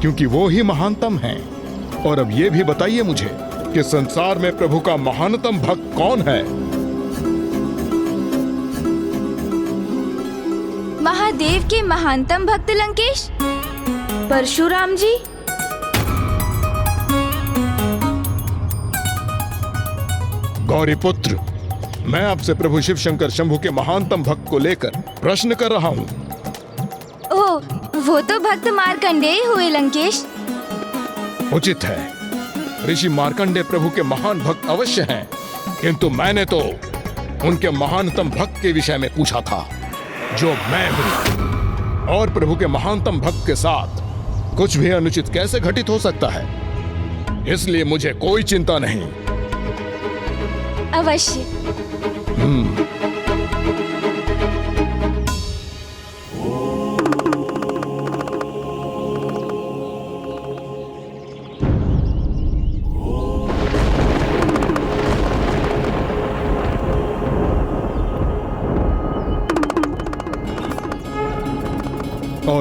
क्योंकि वो ही महानतम हैं। और अब ये भी बताइए मुझे कि संसार में प्रभु का महानतम भक्त कौन है? महादेव के महानतम भक्त लंकेश, परशुराम जी। गौरी पुत्र, मैं आपसे प्रभु शिव शंकर शंभु के महानतम भक्त को लेकर प्रश्न कर रहा हूँ। ओह, वो तो भक्त मार्कंडेय हुए लंकेश। उचित है, ऋषि मार्कंडेय प्रभु के महान भक्त अवश्य हैं, किंतु मैंने तो उनके महानतम भक्त के विषय में पूछा था, जो मैं हूँ। और प्रभु के महानतम भक्त के साथ कुछ भी अनुचित कैसे घटित हो सकता है? इसलिए मुझे कोई चिंता नहीं। अवश्य।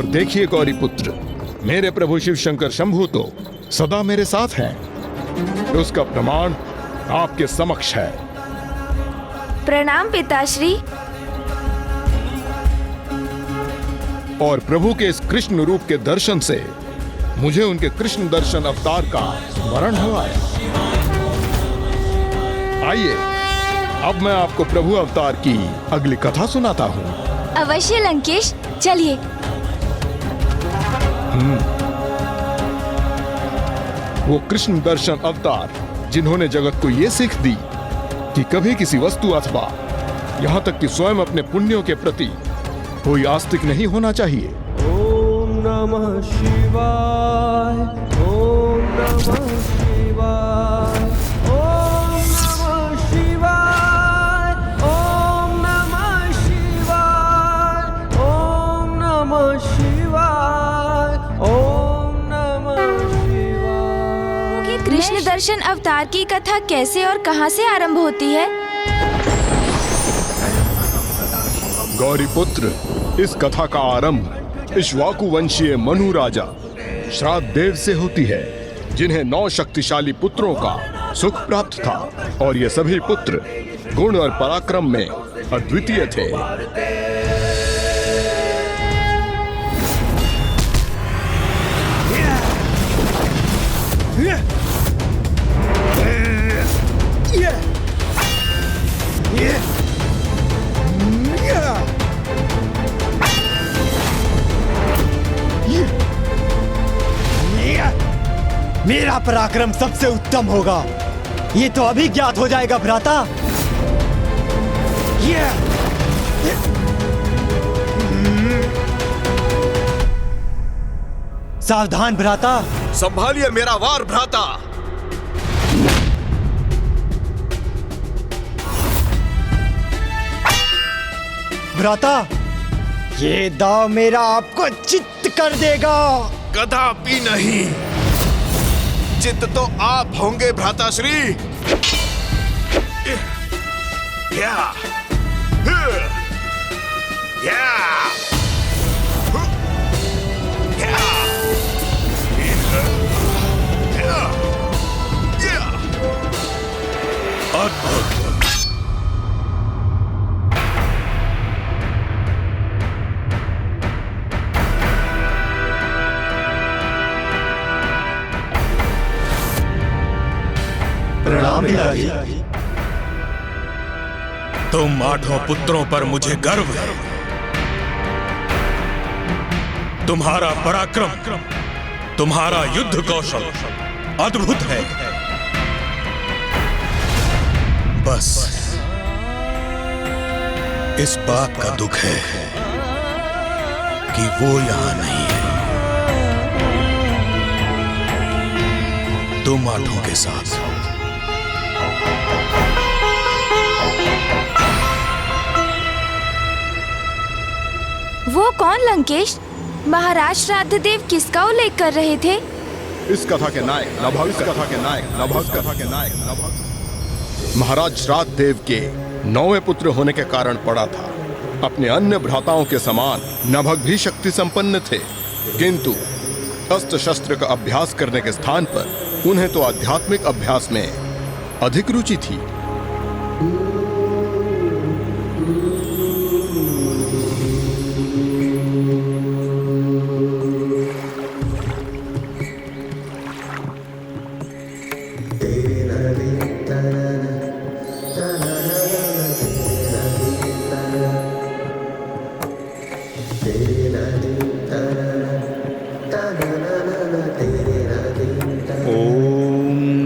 और देखिए गौरी पुत्र, मेरे प्रभु शिव शंकर शंभु तो सदा मेरे साथ हैं। उसका प्रमाण आपके समक्ष है। प्रणाम पिताश्री। और प्रभु के इस कृष्ण रूप के दर्शन से मुझे उनके कृष्ण दर्शन अवतार का स्मरण हुआ है। आइए, अब मैं आपको प्रभु अवतार की अगली कथा सुनाता हूँ। अवश्य लंकेश, चलिए। वो कृष्ण दर्शन अवतार जिन्होंने जगत को ये सीख दी कि कभी किसी वस्तु अथवा यहाँ तक कि स्वयं अपने पुण्यों के प्रति कोई आस्तिक नहीं होना चाहिए। ओम नमः शिवाय, ओम नमः शिवाय, ओम नमः शिवाय, ओम नमः शिवाय, ओम नमः शिवाय, ओम नमः शिवाय। कि कृष्ण दर्शन अवतार की कथा कैसे और कहां से आरंभ होती है? गौरी पुत्र, इस कथा का आरंभ इक्ष्वाकु वंशीय मनु राजा श्राद्ध देव से होती है, जिन्हें 9 शक्तिशाली पुत्रों का सुख प्राप्त था और ये सभी पुत्र गुण और पराक्रम में अद्वितीय थे। मेरा पराक्रम सबसे उत्तम होगा, ये तो अभी ज्ञात हो जाएगा भ्राता। सावधान भ्राता। संभालिए मेरा वार भ्राता। भ्राता, ये दाव मेरा आपको चित्त कर देगा। कदापि नहीं, चित्त तो आप होंगे भ्राताश्री। या, या, अद्भुत। प्रणाम पिताजी। तुम 8 पुत्रों पर मुझे गर्व है। तुम्हारा पराक्रम, तुम्हारा युद्ध कौशल अद्भुत है। बस इस बात का दुख है कि वो यहां नहीं है। तुम 8 के साथ वो कौन लंकेश? महाराज श्राद्ध देव किसका उल्लेख कर रहे थे? इस कथा के नायक नभग महाराज श्राद्ध देव के 9वें पुत्र होने के कारण पड़ा था। अपने अन्य भ्राताओं के समान नभग भी शक्ति संपन्न थे, किंतु अस्त्र शस्त्र का अभ्यास करने के स्थान पर उन्हें तो आध्यात्मिक अभ्यास में अधिक रुचि थी।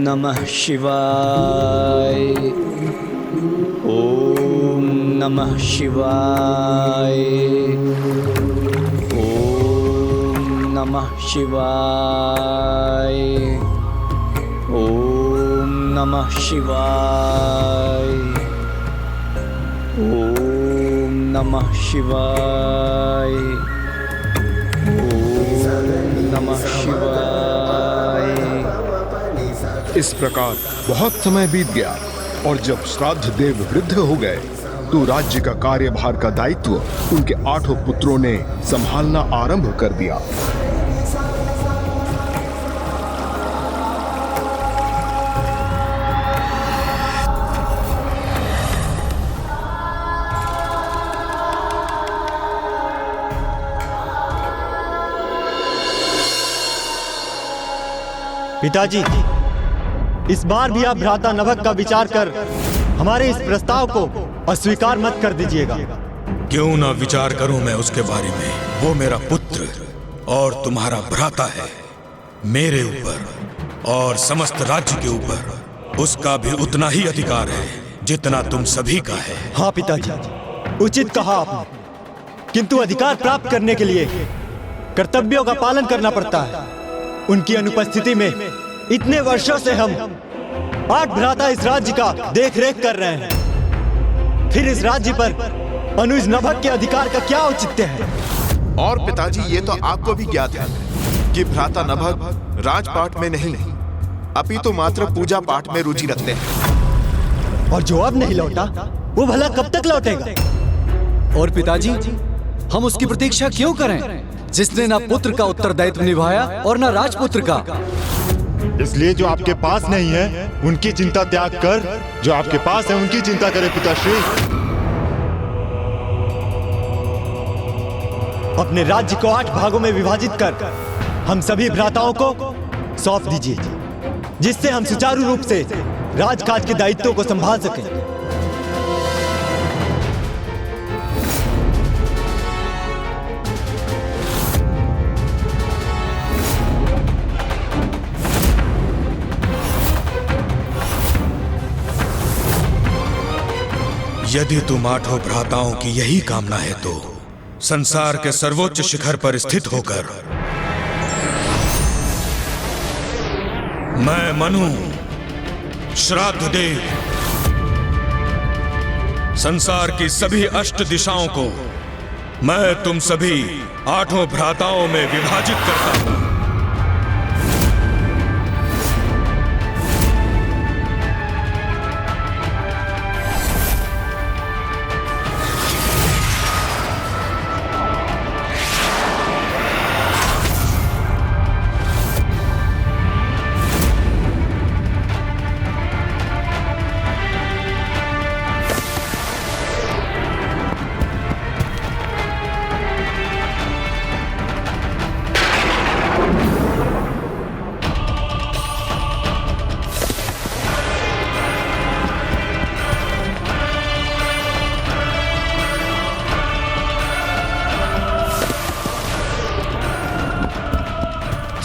नमः शिवाय, ओम नमः शिवाय, ओम नमः शिवाय, ओम नमः शिवाय, ओम नमः शिवाय, ओम नमः शिवाय। इस प्रकार बहुत समय बीत गया और जब श्राद्ध देव वृद्ध हो गए तो राज्य का कार्यभार का दायित्व उनके 8 पुत्रों ने संभालना आरंभ कर दिया। पिताजी, इस बार भी आप भ्राता नभग का विचार कर हमारे इस प्रस्ताव को अस्वीकार मत कर दीजिएगा। क्यों ना विचार करूं मैं उसके बारे में? वो मेरा पुत्र और तुम्हारा भ्राता है। मेरे ऊपर और समस्त राज्य के ऊपर उसका भी उतना ही अधिकार है जितना तुम सभी का है। हाँ पिताजी, उचित कहा आपने, किंतु अधिकार प्राप्त करने के लिए कर्तव्यों का पालन करना पड़ता है। उनकी अनुपस्थिति में इतने वर्षों से हम 8 भ्राता इस राज्य का देख रेख कर रहे हैं, फिर इस राज्य पर अनुज नभग के अधिकार का क्या औचित्य है? और पिताजी, ये तो आपको भी ज्ञात है कि भ्राता नभग राजपाट में नहीं, अपितु मात्र पूजा पाठ में रुचि रखते हैं। और जो अब नहीं लौटा वो भला कब तक लौटेगा? और पिताजी, हम उसकी प्रतीक्षा क्यों करें जिसने ना पुत्र का उत्तरदायित्व निभाया और ना राजपुत्र का? इसलिए जो आपके पास नहीं है उनकी चिंता त्याग कर जो आपके पास है उनकी चिंता करे पिताश्री। अपने राज्य को 8 भागों में विभाजित कर हम सभी भ्राताओं को सौंप दीजिए, जिससे हम सुचारू रूप से राजकाज के दायित्वों को संभाल सकें। यदि तुम 8 भ्राताओं की यही कामना है तो संसार के सर्वोच्च शिखर पर स्थित होकर मैं मनु श्राद्ध देव संसार की सभी 8 दिशाओं को मैं तुम सभी 8 भ्राताओं में विभाजित करता हूं।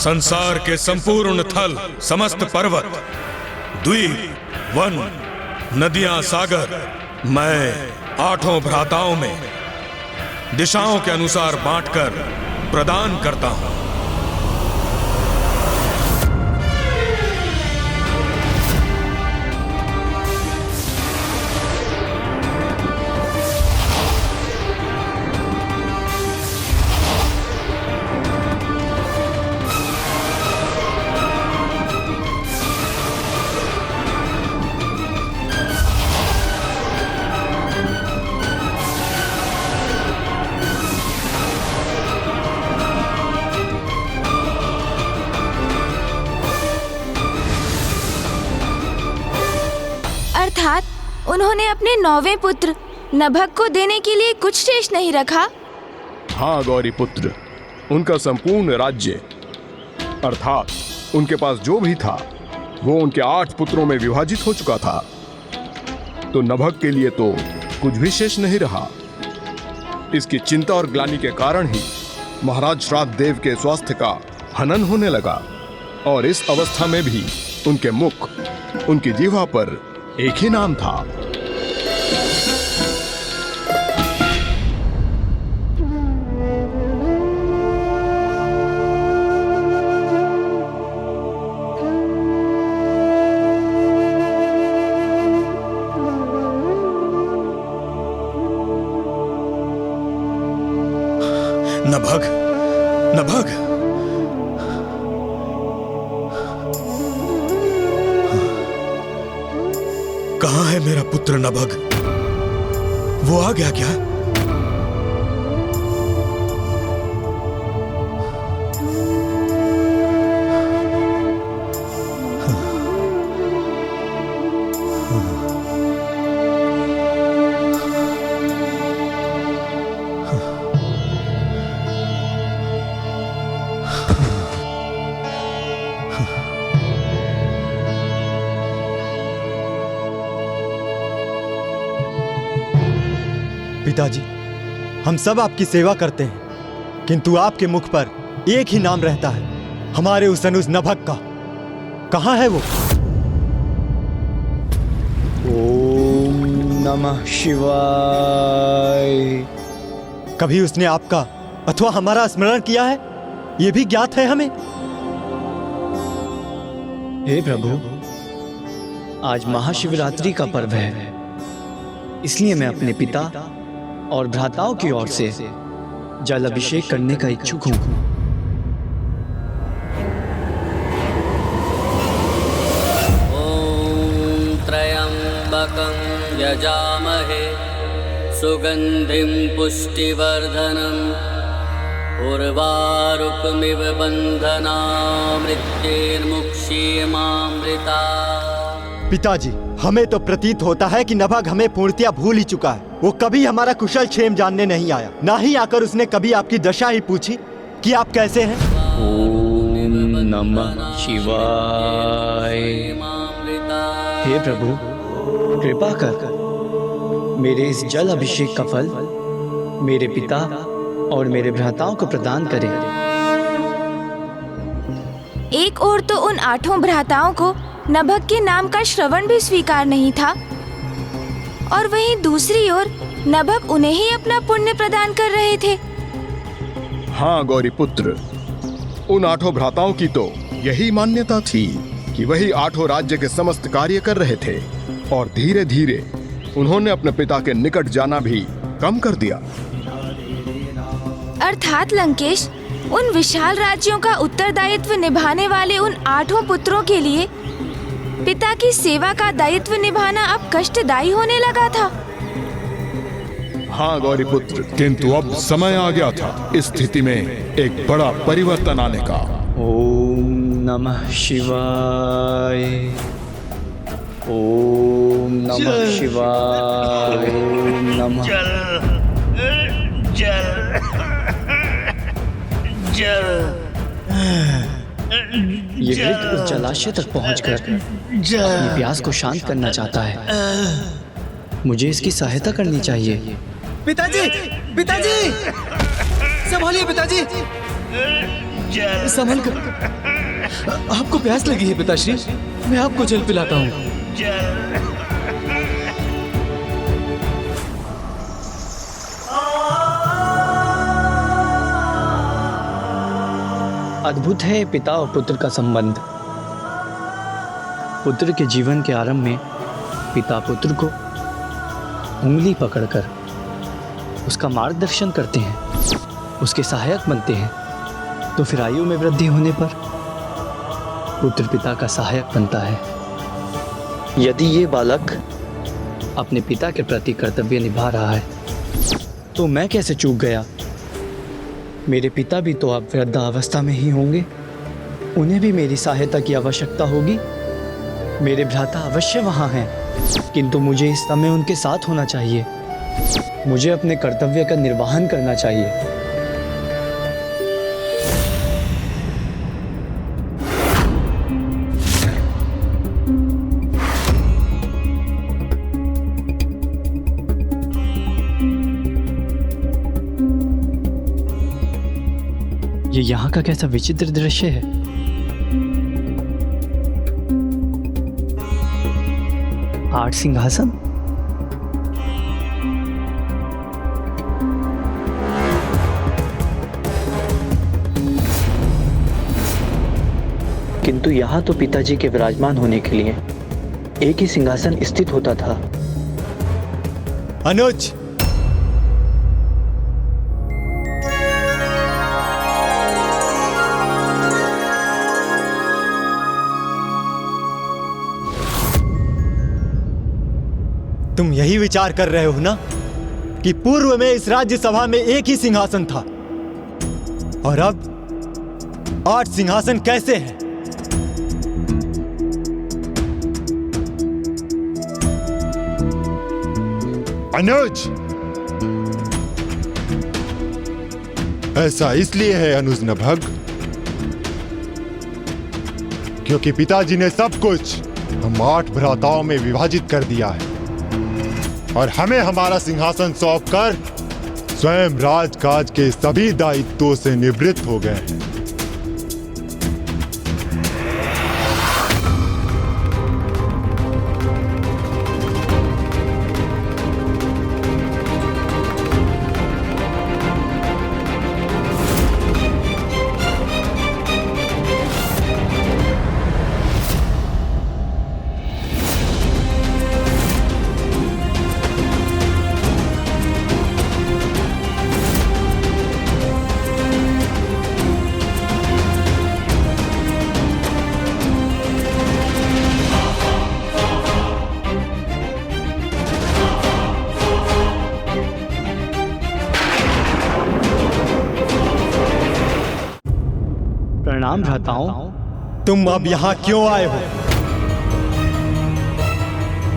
संसार के संपूर्ण थल, समस्त पर्वत, द्वीप, वन, नदियां, सागर मैं 8 भ्राताओं में दिशाओं के अनुसार बांटकर प्रदान करता हूं। अर्थात उन्होंने अपने 9वें पुत्र नभग को देने के लिए कुछ शेष नहीं रखा। हाँ गौरी पुत्र, उनका संपूर्ण राज्य अर्थात उनके पास जो भी था वो उनके 8 पुत्रों में विभाजित हो चुका था, तो नभग के लिए तो कुछ भी शेष नहीं रहा। इसकी चिंता और ग्लानि के कारण ही महाराज श्राद्ध देव के स्वास्थ्य का हनन होने लगा, और इस अवस्था में भी उनके मुख, उनकी जीवा पर एक ही नाम था। नभग, नभग, कहाँ है मेरा पुत्र नभग? वो आ गया क्या? पिताजी, हम सब आपकी सेवा करते हैं, किंतु आपके मुख पर एक ही नाम रहता है, हमारे उस अनुज नभक का। कहाँ है वो? ओम नमः शिवाय। कभी उसने आपका अथवा हमारा स्मरण किया है? ये भी ज्ञात है हमें। हे प्रभु, आज महाशिवरात्रि का पर्व है, इसलिए मैं अपने पिता और भ्राताओं की ओर से जल अभिषेक करने का इच्छुक हूँ। ॐ त्र्यम्बकं यजामहे सुगन्धिं पुष्टिवर्धनम् उर्वारुकमिव बन्धनामृत्यैर्मुक्षीयमामृता। पिताजी, हमें तो प्रतीत होता है कि नभग हमें पूर्णतया भूल ही चुका है। वो कभी हमारा कुशल क्षेम जानने नहीं आया, ना ही आकर उसने कभी आपकी दशा ही पूछी कि आप कैसे हैं। ओम नमः शिवाय। हे प्रभु, कृपा कर मेरे इस जल अभिषेक का फल मेरे पिता और मेरे भ्राताओं को प्रदान करें। एक ओर तो उन 8 भ्राताओं को नभग के नाम का श्रवण भी स्वीकार नहीं था, और वहीं दूसरी ओर नभग उन्हें ही अपना पुण्य प्रदान कर रहे थे। हाँ गौरी पुत्र, उन 8 भ्राताओं की तो यही मान्यता थी कि वही 8 राज्य के समस्त कार्य कर रहे थे, और धीरे धीरे उन्होंने अपने पिता के निकट जाना भी कम कर दिया। अर्थात लंकेश, उन विशाल राज्यों का उत्तरदायित्व निभाने वाले उन 8 पुत्रों के लिए पिता की सेवा का दायित्व निभाना अब कष्टदायी होने लगा था। हाँ गौरी पुत्र, किंतु अब समय आ गया था इस स्थिति में एक बड़ा परिवर्तन आने का। ओम नमः शिवाय। ओम नमः शिवाय। ओम नमः। ये वृद्ध उस जलाशय तक पहुंचकर अपनी प्यास को शांत करना चाहता है। मुझे इसकी सहायता करनी चाहिए। पिताजी, पिताजी, संभालिए पिताजी, संभल कर। आपको प्यास लगी है पिताश्री, मैं आपको जल पिलाता हूँ। अद्भुत है पिता और पुत्र का संबंध। पुत्र के जीवन के आरंभ में पिता पुत्र को उंगली पकड़कर उसका मार्गदर्शन करते हैं, उसके सहायक बनते हैं, तो फिर आयु में वृद्धि होने पर पुत्र पिता का सहायक बनता है। यदि ये बालक अपने पिता के प्रति कर्तव्य निभा रहा है, तो मैं कैसे चूक गया? मेरे पिता भी तो अब वृद्धावस्था में ही होंगे, उन्हें भी मेरी सहायता की आवश्यकता होगी। मेरे भ्राता अवश्य वहाँ हैं, किंतु मुझे इस समय उनके साथ होना चाहिए। मुझे अपने कर्तव्य का निर्वहन करना चाहिए। ये यहाँ का कैसा विचित्र दृश्य है। आठ सिंहासन, किंतु यहाँ तो पिताजी के विराजमान होने के लिए एक ही सिंहासन स्थित होता था। अनुज, तुम यही विचार कर रहे हो ना कि पूर्व में इस राज्य सभा में एक ही सिंहासन था और अब 8 सिंहासन कैसे हैं? अनुज, ऐसा इसलिए है अनुज नभग क्योंकि पिताजी ने सब कुछ हम 8 भ्राताओं में विभाजित कर दिया है और हमें हमारा सिंहासन सौंपकर स्वयं राजकाज के सभी दायित्वों से निवृत्त हो गए हैं। प्रणाम भ्राताओं। तुम अब यहाँ क्यों आए हो?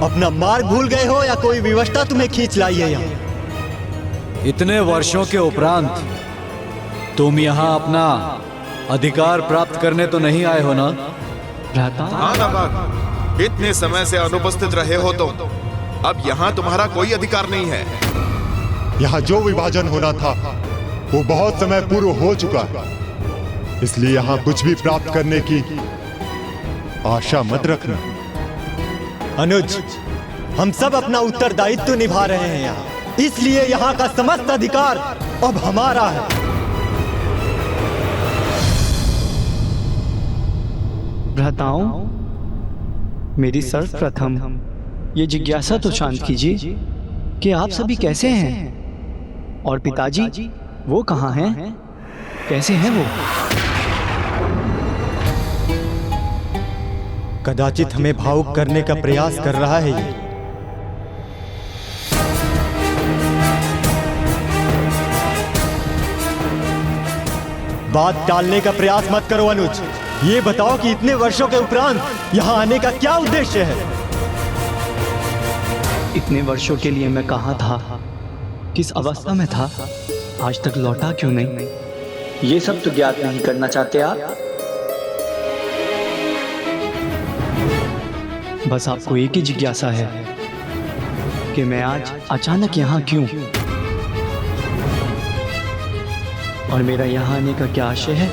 अपना मार्ग भूल गए हो या कोई विवशता तुम्हें खींच लाई है यहाँ? इतने वर्षों के उपरांत तुम यहाँ अपना अधिकार प्राप्त करने तो नहीं आए हो ना भ्राता? हाँ नभग, इतने समय से अनुपस्थित रहे हो तो अब यहाँ तुम्हारा कोई अधिकार नहीं है। यहाँ जो विभाजन होना था वो बहुत समय पूर्व हो चुका है, इसलिए यहाँ कुछ भी प्राप्त करने की आशा मत रखना। अनुज, हम सब अपना उत्तरदायित्व निभा रहे हैं यहाँ, इसलिए यहाँ का समस्त अधिकार अब हमारा है। भ्राताओं, मेरी सर्वप्रथम ये जिज्ञासा तो शांत कीजिए कि आप सभी कैसे हैं और पिताजी वो कहाँ हैं, कैसे हैं वो? कदाचित हमें भावुक करने का प्रयास कर रहा है ये। बात टालने का प्रयास मत करो अनुज। ये बताओ कि इतने वर्षों के उपरांत यहाँ आने का क्या उद्देश्य है? इतने वर्षों के लिए मैं कहाँ था, किस अवस्था में था, आज तक लौटा क्यों नहीं, ये सब तो ज्ञात नहीं करना चाहते आप? बस आपको एक ही जिज्ञासा है कि मैं आज अचानक यहाँ क्यों और मेरा यहाँ आने का क्या आशय है?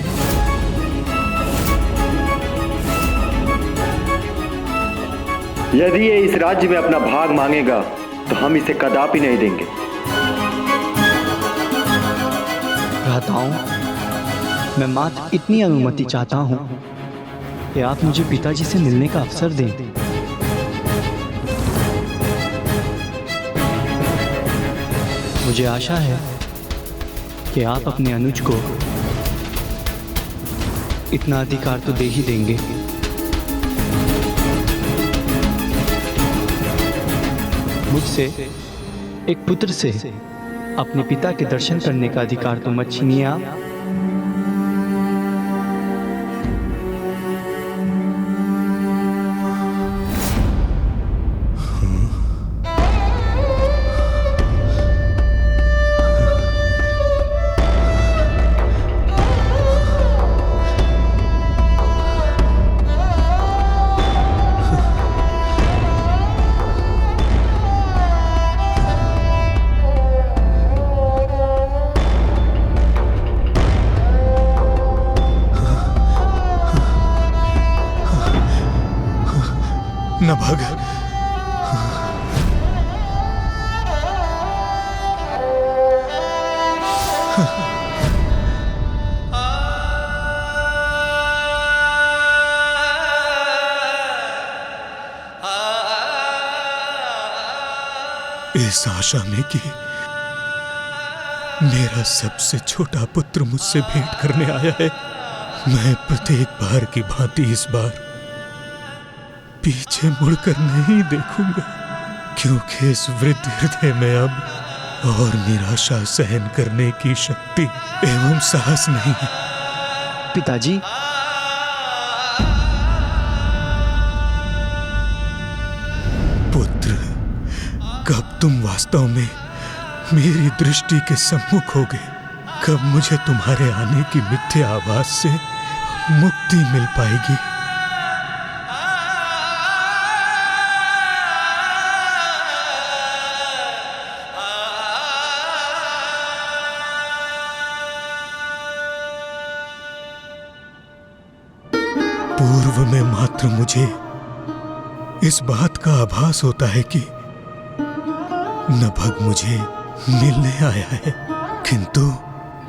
यदि ये इस राज्य में अपना भाग मांगेगा तो हम इसे कदापि नहीं देंगे। भ्राताओं, मैं मात्र इतनी अनुमति चाहता हूँ कि आप मुझे पिताजी से मिलने का अवसर दें। मुझे आशा है कि आप अपने अनुज को इतना अधिकार तो दे ही देंगे। मुझसे, एक पुत्र से अपने पिता के दर्शन करने का अधिकार तो मत छीनिए आप। नभग, इस आशा में कि मेरा सबसे छोटा पुत्र मुझसे भेंट करने आया है, मैं प्रत्येक बार की भांति इस बार पीछे मुड़कर नहीं देखूंगा, क्योंकि इस वृद्ध हृदय में अब और निराशा सहन करने की शक्ति एवं साहस नहीं है। पिताजी, पुत्र, कब तुम वास्तव में मेरी दृष्टि के सम्मुख होगे? कब मुझे तुम्हारे आने की मिथ्या आभास से मुक्ति मिल पाएगी? पूर्व में मात्र मुझे इस बात का आभास होता है कि नभग मुझे मिलने आया है, किंतु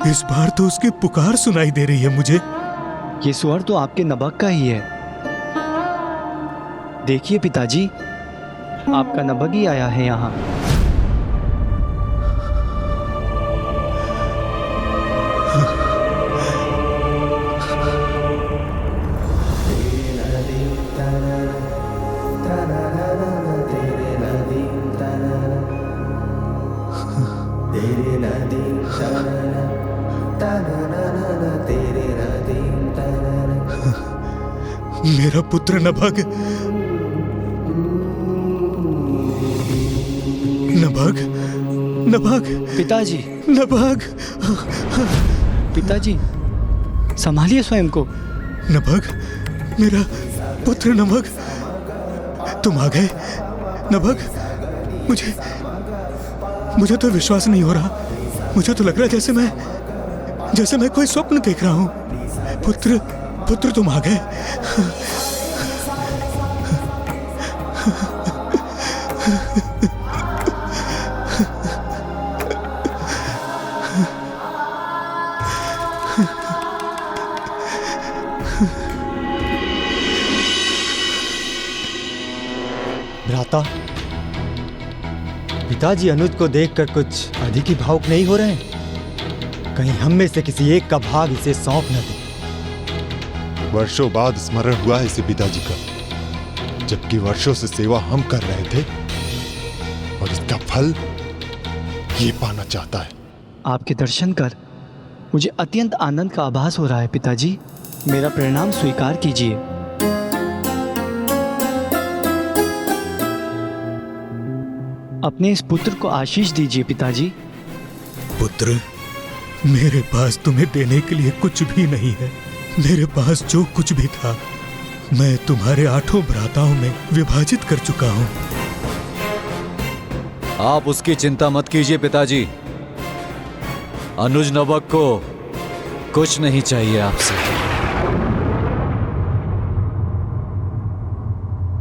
इस बार तो उसकी पुकार सुनाई दे रही है मुझे। ये स्वर तो आपके नभग का ही है। देखिए पिताजी, आपका नभग ही आया है यहाँ। मेरा पुत्र नभग, नभग, नभग, पिताजी, नभग, पिताजी, संभालिए स्वयं को। नभग, मेरा पुत्र नभग, तुम आ गए। नभग, मुझे तो विश्वास नहीं हो रहा। मुझे तो लग रहा है जैसे मैं कोई स्वप्न देख रहा हूँ। पुत्र, तुम आ गए। भ्राता, पिताजी अनुज को देखकर कुछ अधिक ही भावुक नहीं हो रहे हैं? कहीं हम में से किसी एक का भाग इसे सौंप न दे। वर्षों बाद स्मरण हुआ है इसे पिताजी का, जबकि वर्षों से सेवा हम कर रहे थे और इसका फल ये पाना चाहता है। आपके दर्शन कर मुझे अत्यंत आनंद का आभास हो रहा है पिताजी। मेरा प्रणाम स्वीकार कीजिए। अपने इस पुत्र को आशीष दीजिए पिताजी। पुत्र, मेरे पास तुम्हें देने के लिए कुछ भी नहीं है। मेरे पास जो कुछ भी था मैं तुम्हारे 8 भ्राताओं में विभाजित कर चुका हूं। आप उसकी चिंता मत कीजिए पिताजी। अनुज नभग को कुछ नहीं चाहिए आपसे।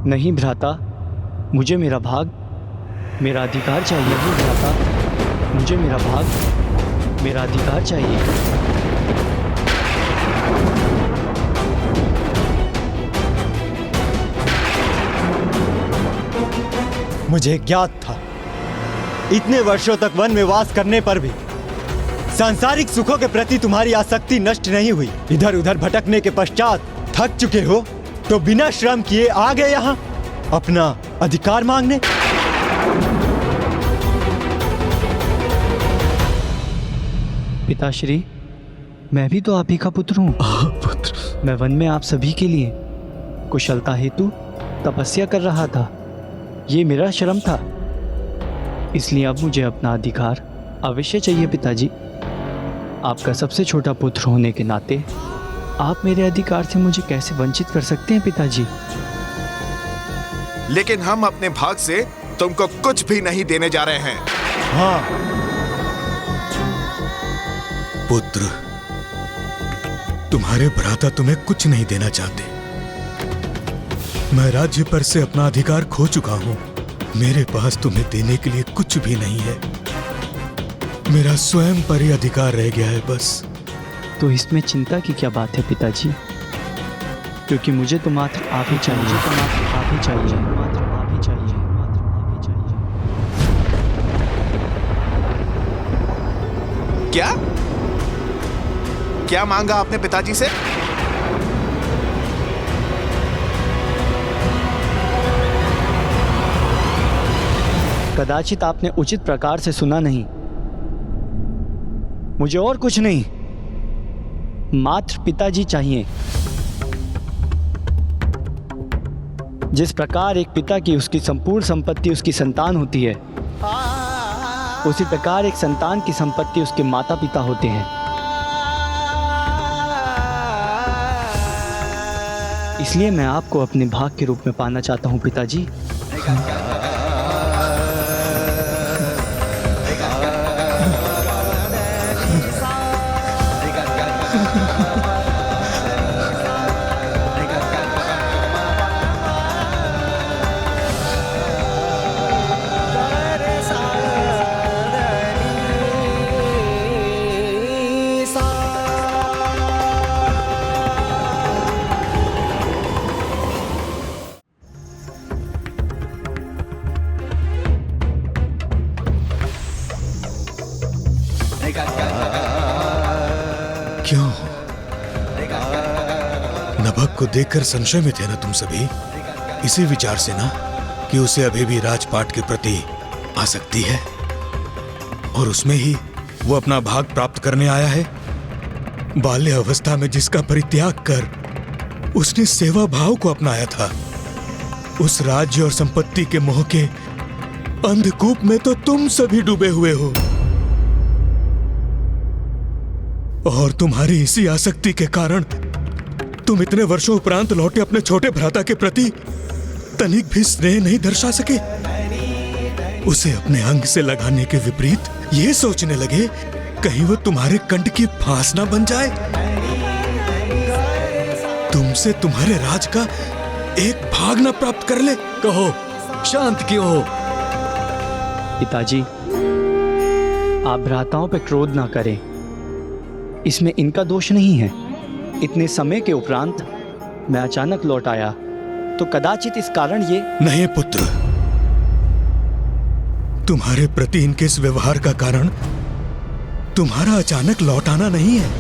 नहीं भ्राता, मुझे मेरा भाग, मेरा अधिकार चाहिए। भ्राता, मुझे मेरा भाग, मेरा अधिकार चाहिए। मुझे ज्ञात था, इतने वर्षों तक वन में वास करने पर भी सांसारिक सुखों के प्रति तुम्हारी आसक्ति नष्ट नहीं हुई। इधर उधर भटकने के पश्चात थक चुके हो तो बिना श्रम किए आ गए यहाँ अपना अधिकार मांगने। पिताश्री, मैं भी तो आप ही का पुत्र हूँ। पुत्र, मैं वन में आप सभी के लिए कुशलता हेतु तपस्या कर रहा था। ये मेरा श्रम था, इसलिए अब मुझे अपना अधिकार अवश्य चाहिए पिताजी। आपका सबसे छोटा पुत्र होने के नाते आप मेरे अधिकार से मुझे कैसे वंचित कर सकते हैं पिताजी? लेकिन हम अपने भाग से तुमको कुछ भी नहीं देने जा रहे हैं। हाँ पुत्र, तुम्हारे भ्राता तुम्हें कुछ नहीं देना चाहते। मैं राज्य पर से अपना अधिकार खो चुका हूं। मेरे पास तुम्हें देने के लिए कुछ भी नहीं है। मेरा स्वयं पर ही अधिकार रह गया है बस। तो इसमें चिंता की क्या बात है पिताजी? क्योंकि मुझे तो मात्र आप ही चाहिए। मुझे तो मात्र आप ही चाहिए। मात्र आप ही चाहिए। मात्र आप ही चाहिए। क्या क्या मांगा आपने पिताजी से? कदाचित आपने उचित प्रकार से सुना नहीं। मुझे और कुछ नहीं, मात्र पिताजी चाहिए। जिस प्रकार एक पिता की उसकी संपूर्ण संपत्ति उसकी संतान होती है, उसी प्रकार एक संतान की संपत्ति उसके माता पिता होते हैं। इसलिए मैं आपको अपने भाग के रूप में पाना चाहता हूं पिताजी। क्यों? नभग को देखकर संशय में थे ना तुम सभी? इसी विचार से ना कि उसे अभी भी राजपाट के प्रति आसक्ति है और उसमें ही वो अपना भाग प्राप्त करने आया है। बाल्य अवस्था में जिसका परित्याग कर उसने सेवा भाव को अपनाया था, उस राज्य और संपत्ति के मोह के अंधकूप में तो तुम सभी डूबे हुए हो। और तुम्हारी इसी आसक्ति के कारण तुम इतने वर्षों उपरांत लौटे अपने छोटे भ्राता के प्रति तनिक भी स्नेह नहीं दर्शा सके। उसे अपने अंग से लगाने के विपरीत ये सोचने लगे कहीं वो तुम्हारे कंठ की फांस ना बन जाए, तुमसे तुम्हारे राज का एक भाग ना प्राप्त कर ले। कहो, शांत क्यों हो? पिताजी, आप भ्राताओं पे क्रोध ना करें, इसमें इनका दोष नहीं है। इतने समय के उपरांत मैं अचानक लौट आया तो कदाचित इस कारण ये नहीं पुत्र, तुम्हारे प्रति इनके इस व्यवहार का कारण तुम्हारा अचानक लौट आना नहीं है।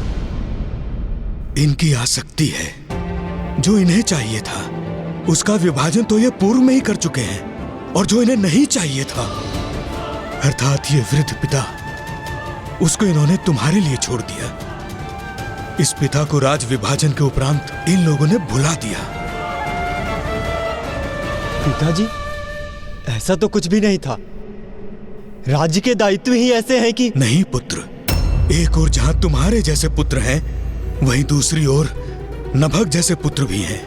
इनकी आसक्ति है। जो इन्हें चाहिए था उसका विभाजन तो ये पूर्व में ही कर चुके हैं, और जो इन्हें नहीं चाहिए था अर्थात ये वृद्ध पिता, उसको इन्होंने तुम्हारे लिए छोड़ दिया। इस पिता को राज विभाजन के उपरांत इन लोगों ने भुला दिया। पिताजी, ऐसा तो कुछ भी नहीं था। राज्य के दायित्व ही ऐसे हैं कि नहीं पुत्र, एक ओर जहां तुम्हारे जैसे पुत्र हैं, वहीं दूसरी ओर नभग जैसे पुत्र भी हैं,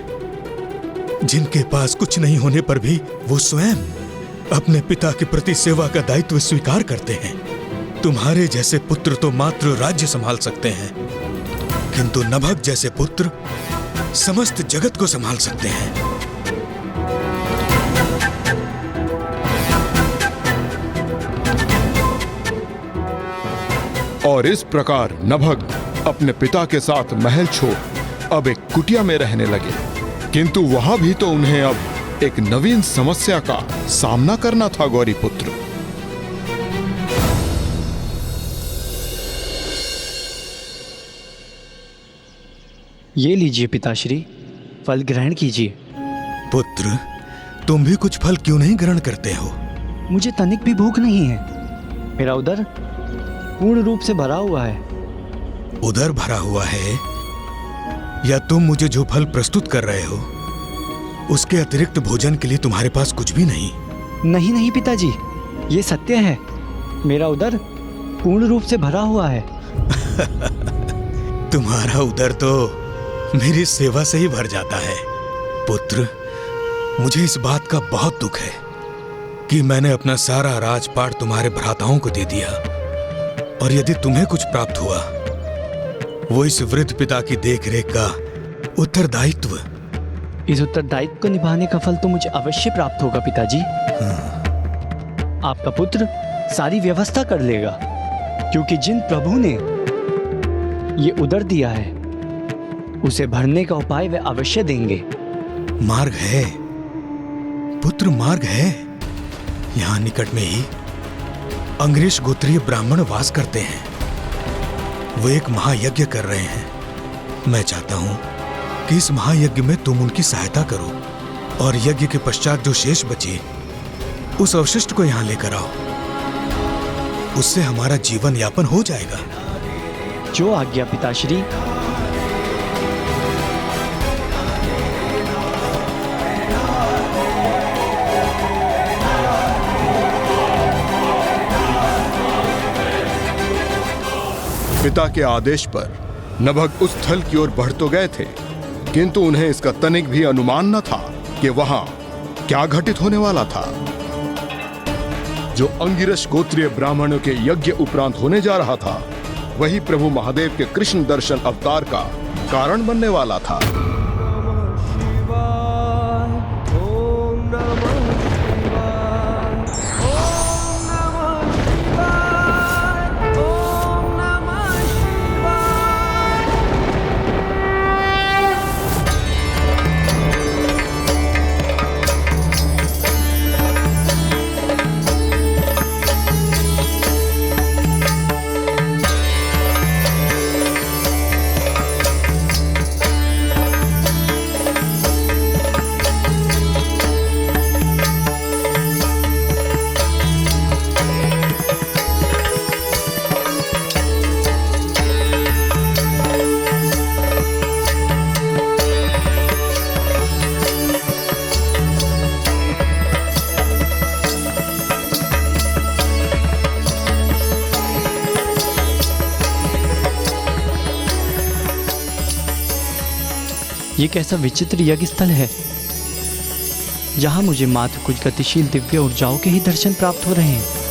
जिनके पास कुछ नहीं होने पर भी वो स्वयं अपने पिता के प्रति सेवा का दायित्व स्वीकार करते हैं। तुम्हारे जैसे पुत्र तो मात्र राज्य संभाल सकते हैं, किंतु नभग जैसे पुत्र समस्त जगत को संभाल सकते हैं। और इस प्रकार नभग अपने पिता के साथ महल छोड़ अब एक कुटिया में रहने लगे, किंतु वहां भी तो उन्हें अब एक नवीन समस्या का सामना करना था। गौरी पुत्र, ये लीजिए पिताश्री, फल ग्रहण कीजिए। पुत्र, तुम भी कुछ फल क्यों नहीं ग्रहण करते हो? मुझे तनिक भी भूख नहीं है। मेरा उदर पूर्ण रूप से भरा हुआ है। उदर भरा हुआ है या तुम मुझे जो फल प्रस्तुत कर रहे हो उसके अतिरिक्त भोजन के लिए तुम्हारे पास कुछ भी नहीं? नहीं नहीं पिताजी, ये सत्य है। मेरा उदर पूर्ण रूप से भरा हुआ है। तुम्हारा उदर तो मेरी सेवा से ही भर जाता है। पुत्र, मुझे इस बात का बहुत दुख है कि मैंने अपना सारा राजपाट तुम्हारे भ्राताओं को दे दिया, और यदि तुम्हें कुछ प्राप्त हुआ वो इस वृद्ध पिता की देखरेख का उत्तरदायित्व। इस उत्तरदायित्व को निभाने का फल तो मुझे अवश्य प्राप्त होगा पिताजी। आपका पुत्र सारी व्यवस्था कर लेगा, क्योंकि जिन प्रभु ने ये उदर दिया है उसे भरने का उपाय वे अवश्य देंगे। मार्ग है पुत्र, मार्ग है। यहाँ निकट में ही अंग्रेज गोत्रीय ब्राह्मण वास करते हैं। वो एक महायज्ञ कर रहे हैं। मैं चाहता हूं कि इस महायज्ञ में तुम उनकी सहायता करो, और यज्ञ के पश्चात जो शेष बचे उस अवशिष्ट को यहाँ लेकर आओ। उससे हमारा जीवन यापन हो जाएगा। जो आज्ञा पिताश्री। पिता के आदेश पर नभग उस स्थल की ओर बढ़ तो गए थे, किंतु उन्हें इसका तनिक भी अनुमान न था कि वहां क्या घटित होने वाला था। जो अंगिरस गोत्रीय ब्राह्मणों के यज्ञ उपरांत होने जा रहा था, वही प्रभु महादेव के कृष्ण दर्शन अवतार का कारण बनने वाला था। ये कैसा विचित्र यज्ञ स्थल है जहां मुझे मात्र कुछ गतिशील दिव्य ऊर्जाओं के ही दर्शन प्राप्त हो रहे हैं।